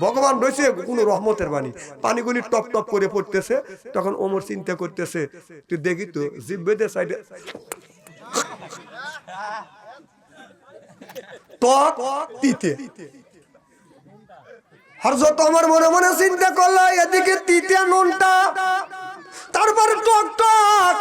ভগবান রয়েছে কোনো রহমতের পানি, পানিগুলি টপ টপ করে পড়তেছে। তখন ওমর চিন্তা করতেছে, তুই দেখি তো জিব্বেদের সাইডে টক তিতে। হযরত ওমর মনে মনে চিন্তা করলো, এদিকে তিতে নুনটা, তারপরে টক টক।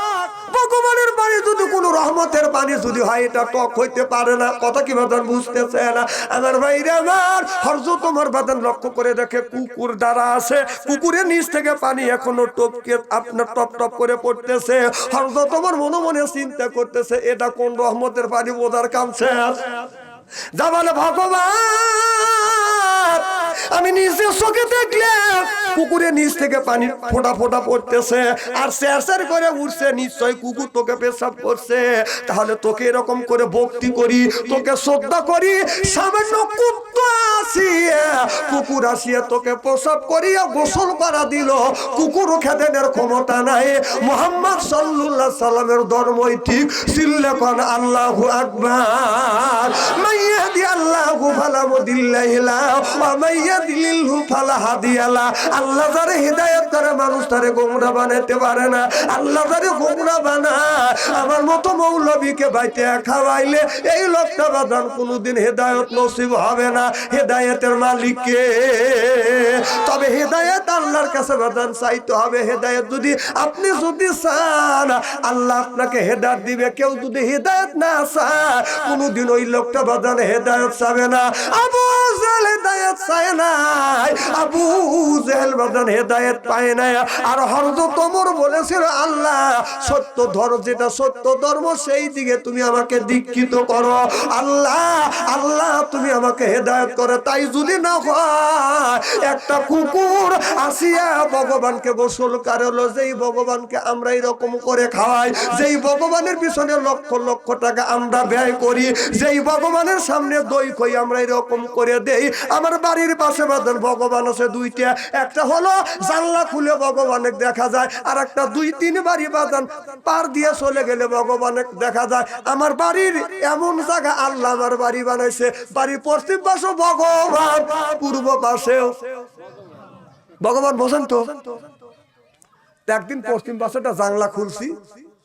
ভগবানের পানি যদি কোনো রহমতের পানি যদি হয়, এটা টক হইতে পারে না, কথা কি বাদান বুঝতেছে না? আমার ভাইরা আমার হযরত ওমর বাদান লক্ষ্য করে দেখে কুকুর দ্বারা আছে, কুকুরের নিচ থেকে পানি এখনো টপকে আপনার টপ টপ করে পড়তেছে। হযরত ওমর মনে মনে চিন্তা করতেছে, এটা কোন রহমতের পানি, বোঝার কাম শেষ। যা বলে ভগবান আমি নিজে চোখে দেখলাম কুকুরের নিচ থেকে পানি ফোঁটা ফোঁটা পড়তেছে আর স্যার করে উঠছে, নিশ্চয় কুকুর তোকে পেশাব করছে। তাহলে তোকে এরকম করে ভক্তি করি, তোকে শ্রদ্ধা করি, সামান্য কুকুর আসিয়া তোকে প্রসাব করিয়া গোসল করা দিল, কুকুর খেদেনের ক্ষমতা নাই। মুহাম্মদ সাল্লাল্লাহু আলাইহি সাল্লামের ধর্মই ঠিক, সিল্লাকান আল্লাহু আকবার। মাইয়াদি আল্লাহু ফালা মুদিল্লাহি লাহু ওয়া মাইয়াদিলিলহু ফালা হাদিয়া লা। আল্লাহ যারে হিদায়াত করে মানুষ তারে গোমরা বানাতে পারে না, আল্লাহ যারে গোমরা বানায় আমার মতো মৌলবীকে বাইতে খাওয়াইলে এই লোকটা বাদান কোনোদিন হেদায়েত নসিব হবে না। হেদায়েতের মালিক কে? তবে হেদায়েত আল্লাহর কাছে বাদান চাইতে হবে। হেদায়েত যদি আপনি যদি চান আল্লাহ আপনাকে হেদায়েত দিবে, কেউ যদি হেদায়েত না চায় কোনোদিন ওই লোকটা বাদান হেদায়েত চাবে না। আবু জেহেল হেদায়েত চায় নাই, আবু জেহেল বাজান হেদায়েত পায় নাই। আর হযরত ওমর বলেছিল, আল্লাহ সত্য ধর্ম, যেটা সত্য ধর্ম সেই দিকে তুমি আমাকে দীক্ষিত করো। আল্লাহ আল্লাহ তুমি আমাকে হেদায়েত করো। তাই যদি না হয়, একটা কুকুর আসিয়া ভগবানকে গোসল করালো, যেই ভগবানকে আমরা এরকম করে খাওয়াই, যেই ভগবানের পিছনে লক্ষ লক্ষ টাকা আমরা ব্যয় করি, যেই ভগবানের সামনে দই খই আমরা এরকম করে দেই। আমার বাড়ির পাশে বাজান ভগবান আছে দুইটা, একটা হলো জানলা খুলে ভগবানের দেখা যায়, আর একটা 2-3 বাড়ি বাজান পার দিয়ে চলে গেলে ভগবানের দেখা যায়। আমার বাড়ির এমন জায়গা আল্লাহ আমার বাড়ি বানাইছে, বাড়ির পশ্চিম পাশে ভগবান, পূর্ব পাশেও ভগবান। বোঝেন তো, একদিন পশ্চিম পাশেটা জানলা খুলছি,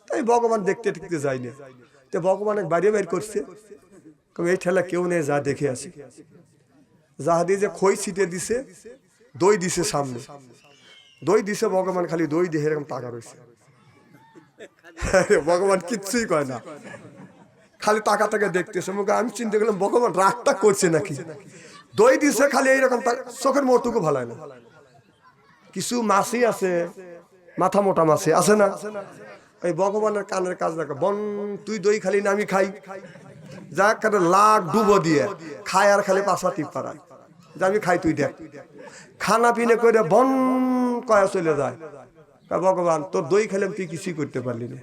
তাই ভগবান দেখতে দেখতে যাইনি, তো ভগবানের বাড়ি বের করছে, এই ঠেলা কেউ নেই, যা দেখে আসি। যাহাদি যে খই ছিটে দিছে, দই দিছে সামনে, দই দিছে, ভগবান খালি দই দিয়ে এরকম টাকা রয়েছে। ভগবান কিচ্ছুই কয় না, খালি টাকা টাকা দেখতেছে। আমি চিন্তা করলাম ভগবান রাগটা করছে নাকি, দই দিছে খালি এইরকম, চোখের মোটুকু ভালো হয় না। কিছু মাছি আছে, মাথা মোটা মাছি আছে না, এই ভগবানের কানের কাজ দেখো, বন তুই দই খালি না আমি খাই, যা লাখ ডুবো দিয়ে খায়, আর খালি পাশা টিপ পাড়ায়, যে আমি খাই তুই দেখ। খানা পিনে করে বন কয়া চলে যায়। ভগবান তোর দই খেলাম, তুই কিছুই করতে পারলি না।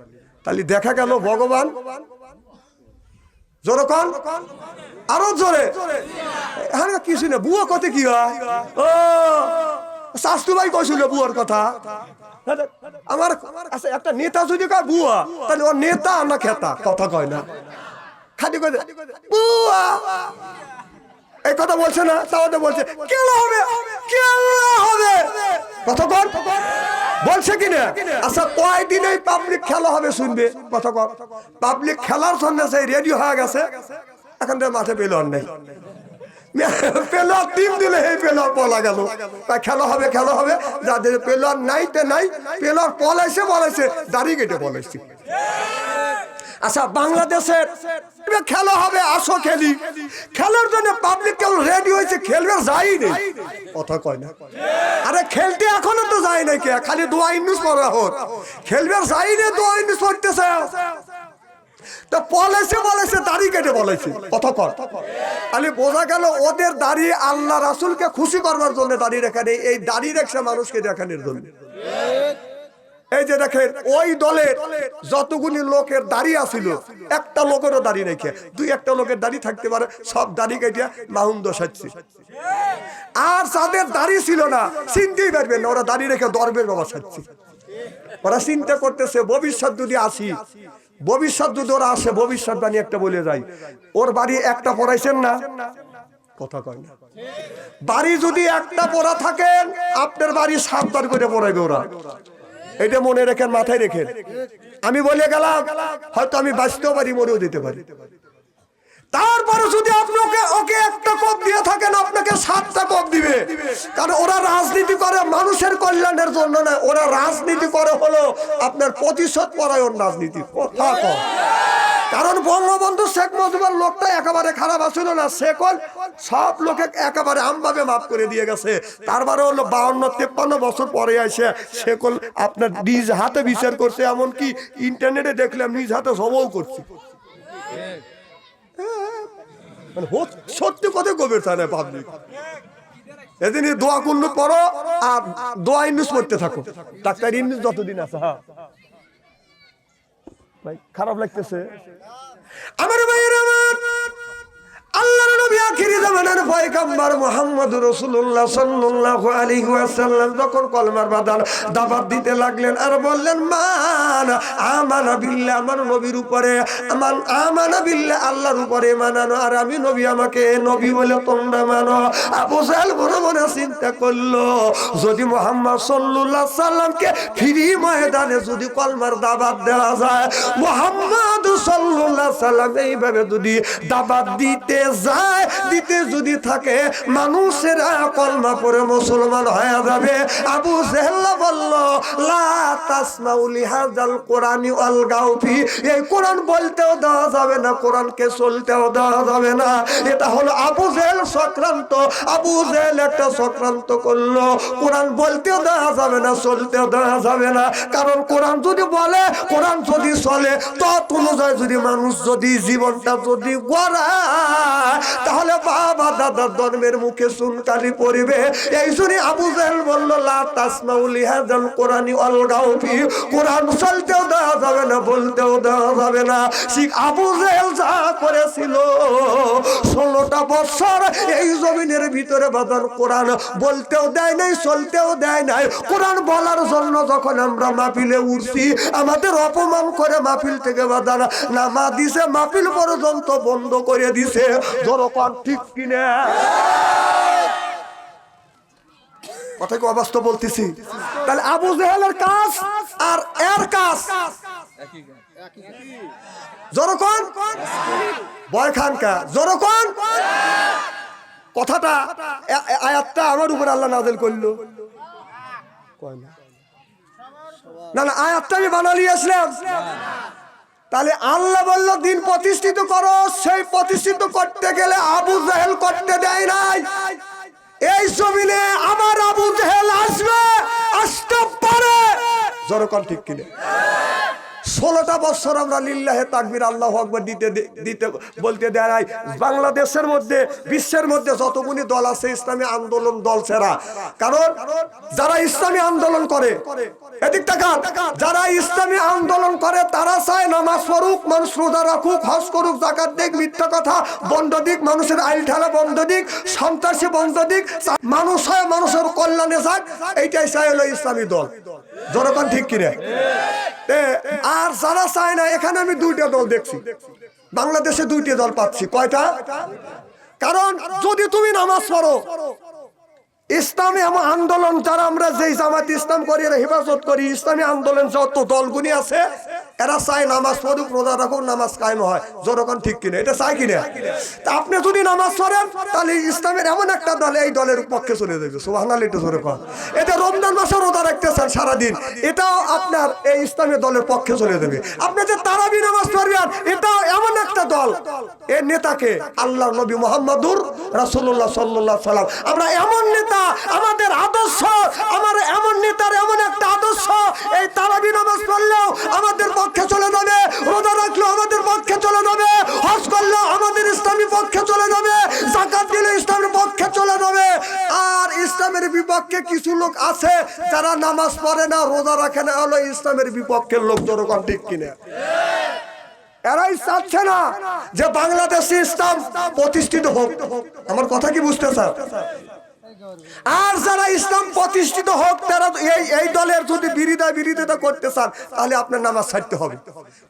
তাহলে দেখা গেল ভগবান জোরে কন, আরো জোরে, হ্যাঁ কিছু না। বুয়া কত কি হয়, ও শাস্তু ভাই কইছিল বুয়ার কথা। আমার একটা নেতা যদি কয় বুয়া, তাহলে ওর নেতা না খেতা, কথা কয় না, খালি কয় বুয়া, এই কথা বলছে না, তাহলে বলছে কেলা হবে, কেলা হবে, কথা কর বলছে কিনা। আচ্ছা কয়দিন এই পাবলিক খেলা হবে শুনবে, কথা কর। পাবলিক খেলার জন্য সেই রেডি হয়ে গেছে, এখন তো মাঠে পেলোয়ার নেই, পেলোয়ার টিম দিলে এই পেলোয়ার পলা গেল, খেলা হবে খেলা হবে। যাদের পেলোয়ার নাই তে নাই, পেলোয়ার পলাইছে বলাইছে, দাড়ি কেটে পলাইছে। আচ্ছা বাংলাদেশের খেলা হবে, আসো খেলি, খেলার জন্য পাবলিক কেউ রেডি হয়েছে, খেলবে যাই নেই, কথা কয় না। আরে খেলতে এখনো তো যায় নাই, কে খালি দোয়া ইন্নুস পড়া হোক, খেলবে যাই নেই, দোয়া ইন্নুস পড়তেছে, তো পলাইছে বলেছে, দাড়ি কেটে বলেছে, কথা কর। তাহলে বোঝা গেল ওদের দাড়ি আল্লাহ রাসূলকে খুশি করবার জন্য দাড়ি রেখা নেই, এই দাড়ি রেখে মানুষকে দেখানোর জন্য। এই যে দেখেন ওই দলের যতগুলি লোকের দাড়ি আছিল, একটা লোকেরও দাড়ি রেখে, 2-1 লোকের দাড়ি থাকতে পারে, সব দাড়ি কেটে মাহুন্দ সাজছে। আর যাদের দাড়ি ছিল না, চিনতেই পারবেন না, ওরা দাড়ি রেখে দরবের বাবা সাজছে। ওরা চিন্তা করতেছে ভবিষ্যৎ যদি আসি, ভবিষ্যৎ যদি ওরা আসে, ভবিষ্যৎবাণী একটা বলে যায়, ওর বাড়ি একটা পড়াইছেন না, কথা কয় না। বাড়ি যদি একটা পড়া থাকেন, আপনার বাড়ি 7 বার করে পড়াইবে ওরা, এটা মনে রেখেন, মাথায় রেখেন। আমি বলে গেলাম, হয়তো আমি বাঁচতেও পারি, মরেও দিতে পারি। তারপরে যদি আপনাকে ওকে একটা কোপ দিয়ে থাকেন, আপনাকে 7টা কোপ দিবে। কারণ ওরা রাজনীতি করে মানুষের কল্যাণের জন্য না, ওরা রাজনীতি করে হলো আপনার প্রতিশোধ পরায়ণ রাজনীতি। কারণ বঙ্গবন্ধু শেখ মুজিবুর লোকটা একেবারে খারাপ আছিল না, সেকল সব লোকে একেবারে আমভাবে মাফ করে দিয়ে গেছে। তারপরে হলো 52-53 বছর পরে আসে সেকল আপনার নিজ হাতে বিচার করছে, এমনকি ইন্টারনেটে দেখলাম নিজ হাতে সবও করছে। মানে সত্যি কথা কবে চায় পাবলিক। এদিন দোয়া করলে পড়ো আর দোয়া ইন্নুস পড়তে থাকো, ডাক্তার ইন্নুস যতদিন আছে। হ্যাঁ ভাই খারাপ লাগতেছে আমার ভাইয়ের, আমার আল্লাহর নবী আখিরি জামানার পয়গম্বর মুহাম্মদুর রাসূলুল্লাহ সাল্লাল্লাহু আলাইহি ওয়াসাল্লাম যখন কলমার বাদান দাওয়াত দিতে লাগলেন আর বললেন মান আমানা বিল্লাহ, আমার নবীর উপরে মান আমানা বিল্লাহ, আল্লাহর উপরে মানানো, আর আমি নবী আমাকে নবী বলে তোমরা মানো। আবু জাহেল মনে মনে চিন্তা করলো, যদি মুহাম্মদ সাল্লাল্লাহু আলাইহি সাল্লামকে ফ্রি ময়দানে যদি কলমার দাওয়াত দেওয়া যায়, মুহাম্মদ সাল্লাল্লাহু আলাইহি সাল্লাম এইভাবে যদি দাওয়াত দিতে যায়, দিতে যদি থাকে মানুষেরা কলমা পড়ে মুসলমান হয়ে যাবে। আবু জেহেল বলল লা তাসমাউ লিহাযাল কোরআনি আলগাউ ফি, এই কোরআন বলতেও দেওয়া যাবে না, কোরআনকে চলতেও দেওয়া যাবে না। এটা হলো আবু জেহেল চক্রান্ত। আবু জেহেল একটা চক্রান্ত করলো, কোরআন বলতেও দেওয়া যাবে না, চলতেও দেওয়া যাবে না। কারণ কোরআন যদি বলে, কোরআন যদি চলে, তত অনুযায়ী যদি মানুষ যদি জীবনটা যদি গড়ায়, তাহলে বাবা দাদার ধর্মের মুখে চুনকালি পড়বে। এই জন্য আবু জেহেল বলল লা তাসমাউ লিহাযাল কোরআনি আলগাউ ফি, কোরআন চলতেও দেওয়া যাবে না, বলতেও দেওয়া যাবে না। ঠিক আবু জেহেল যা করেছিল 16টা বছর এই জমিনের ভিতরে বাদান কোরআন বলতেও দেয় নাই, চলতেও দেয় নাই। কোরআন বলার জন্য যখন আমরা মাহফিলে উঠছি, আমাদের অপমান করে মাহফিল থেকে বাদান নামা দিছে, মাহফিল পর্যন্ত বন্ধ করে দিছে। জনগণ ঠিক কিনা? কথা কি অবাস্তব বলতেছি? তাহলে আবু জেহেলের কাজ আর এর কাজ জনগণ ভয় খান কা জনগণ। কথাটা আয়াতটা আমার উপর আল্লাহ নাযিল করলো না, না আয়াতটা আমি বানালি আসলাম। তাহলে আল্লাহ বলল দিন প্রতিষ্ঠিত করো, সেই প্রতিষ্ঠিত করতে গেলে আবু জেহেল করতে দেয় নাই। এই জমিনে আমার আবু জেহেল আসবে, আসতে পারে। জনগণ ঠিক কিনা? 16টা বছর আমরা লিল্লাহে তাকবীর আল্লাহু আকবার দিতে বলতে দেয় নাই। বাংলাদেশের মধ্যে, বিশ্বের মধ্যে যতগুলি দল আছে ইসলামী আন্দোলন দল ছাড়া, কারণ যারা ইসলামী আন্দোলন করে, এদিক তাকান, যারা ইসলামী আন্দোলন করে তারা চায় নামাজ পড়ুক, মানুষ রোজা রাখুক, হজ করুক, যাকাত দিক, মিথ্যা কথা বন্ধ দিক, মানুষের আইল ঠেলা বন্ধ দিক, সন্ত্রাসী বন্ধ দিক, মানুষ হয় মানুষের কল্যাণে যাক, এইটাই চাই হলো ইসলামী দল। জনগণ ঠিক কিনা? আর যারা চায় না, এখানে আমি 2টা দল দেখছি, বাংলাদেশে 2টি দল পাচ্ছি। কয়টা? কারণ যদি তুমি নামাজ পড়ো, ইসলামী আন্দোলন যারা আমরা যেই জামাত ইসলাম করি, হেফাজত করি, ইসলামী আন্দোলন যত দলগুলি আছে, এরা চায় নামাজ পড়ুক, রোজা রাখুক, নামাজ কায়েম হয়। জনগণ ঠিক কিনা? এটা চাই কিনা? তা আপনি যদি নামাজ পড়েন, তাহলে ইসলামের এমন একটা দল এই দলের পক্ষে চলে যাবে। সুবহানাল্লাহ। এটা জোরে কর। এটা রমজান মাসে রোজা রাখতেছেন সারাদিন, এটাও আপনার এই ইসলামের দলের পক্ষে চলে যাবে। আপনি যে তারাবি নামাজ পড়বেন, এটাও এমন একটা দল, এর নেতাকে আল্লাহ নবী মুহাম্মদুর রাসূলুল্লাহ সাল্লাল্লাহু আলাইহি সাল্লাম। আমরা এমন নেতা, আমাদের আদর্শ, আমার এমন নেতার এমন একটা আদর্শ, এই তারাবি নামাজ পড়লেও আমাদের পক্ষে চলে যাবে, রোজা রাখলেও আমাদের পক্ষে চলে যাবে, হজ করলেও আমাদের ইসলামী পক্ষে চলে যাবে, যাকাত দিলে ইসলামের পক্ষে চলে যাবে। আর ইসলামের বিপক্ষে কিছু লোক আছে যারা নামাজ পড়ে না, রোজা রাখে না, হলো ইসলামের বিপক্ষের লোক। জনগণ ঠিক কিনা? এরাই চাচ্ছে না যে বাংলাদেশে ইসলাম প্রতিষ্ঠিত হোক। আমার কথা কি বুঝতে চান? আর যারা ইসলাম প্রতিষ্ঠিত হোক, তারা এই দলের যদি বিরোধিতা করতে চান, তাহলে আপনার নামাজ ছাড়তে হবে।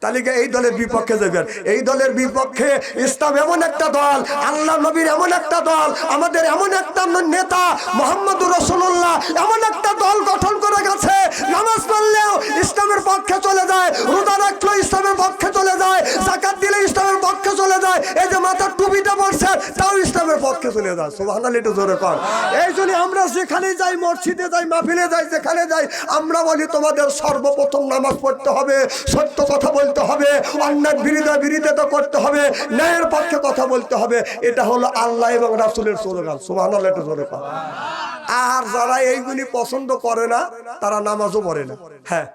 তাহলে এই দলের বিপক্ষে যাবেন। এই দলের বিপক্ষে ইসলাম এমন একটা দল, আল্লাহ নবীর এমন একটা দল, আমাদের এমন একটা নেতা মুহাম্মদুর রাসূলুল্লাহ এমন একটা দল গঠন করে গেছে, নামাজ পড়লেও ইসলামের পক্ষে চলে যায়, রোজা রাখলেও ইসলামের পক্ষে চলে যায়, যাকাত দিলে ইসলামের পক্ষে চলে যায়, এই যে মাথার টুপিটা পড়ছে তাও ইসলামের পক্ষে চলে যায়। সুবহানাল্লাহ। এটা জোরে কর। এই জন্য আমরা যেখানে যাই, মসজিদে যাই, মাহফিলে যাই, যেখানে যাই, আমরা বলি তোমাদের সর্বপ্রথম নামাজ পড়তে হবে, সত্য কথা বলতে হবে, অন্যায় বিরোধিতা করতে হবে, ন্যায়ের পক্ষে কথা বলতে হবে। এটা হলো আল্লাহ এবং রাসূলের স্লোগান। সুবহানাল্লাহ। এটা জোরে কর। আর যারা এইগুলি পছন্দ করে না, তারা নামাজও পড়ে না। হ্যাঁ,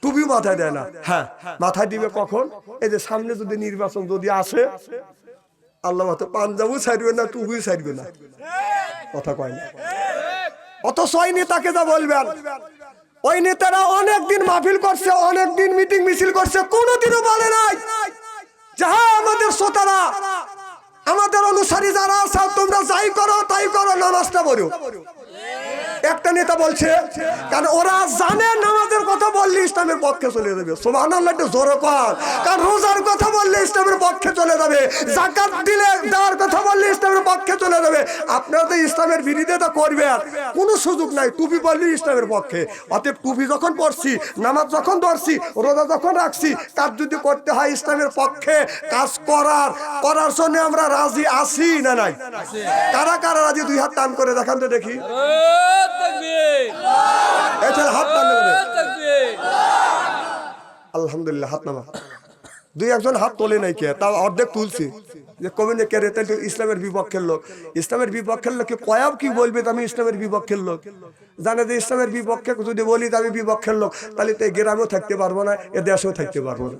টুপি মাথায় দেয় না। হ্যাঁ, মাথায় দিবে কখন? এই যে সামনে যদি নির্বাচন যদি আসে, আল্লাহ মতো পাঞ্জাবও ছাড়বে না, টুপিও ছাড়বে না। কথা কয় না। অথচ ওই নেতাকে যা বলবেন, ওই নেতারা অনেকদিন মাহফিল করছে, অনেকদিন মিটিং মিছিল করছে, কোনোদিনও বলে নাই যাহা আমাদের শ্রোতারা, আমাদের অনুসারী যারা আছে, তোমরা যাই করো তাই করো, নামাজটা পড়ো। একটা নেতা বলছে, কারণ ওরা জানে নামাজের কথা বললে ইসলামের পক্ষে চলে যাবে। সুবহানাল্লাহ, একটু জোরে কর। কারণ রোজার কথা বললে ইসলামের পক্ষে চলে যাবে, যাকাত দিলে দেওয়ার কথা বললে ইসলামের পক্ষে চলে যাবে। আপনারা তো ইসলামের বিরোধিতা করবে, আর কোনো সুযোগ নাই। টুপি পরলে ইসলামের পক্ষে। অতএব টুপি যখন পড়ছি, নামাজ যখন ধরছি, রোজা যখন রাখছি, কাজ যদি করতে হয় ইসলামের পক্ষে কাজ করার জন্য আমরা রাজি আছি না নাই? কারা কারা রাজি? দুই হাত টান করে দেখান তো দেখি। হাত টান করে। আলহামদুলিল্লাহ, হাত নামা। দুই একজন হাত তোলে নাই, কে তাও অর্ধেক তুলছি। যে কবে কে রে, তাহলে ইসলামের বিপক্ষের লোক। ইসলামের বিপক্ষের লোককে কয়াব কি বলবে আমি ইসলামের বিপক্ষের লোক? জানে যে ইসলামের বিপক্ষে যদি বলি আমি বিপক্ষের লোক, তাহলে তো এই গ্রামেও থাকতে পারবো না, এ দেশেও থাকতে পারবো না।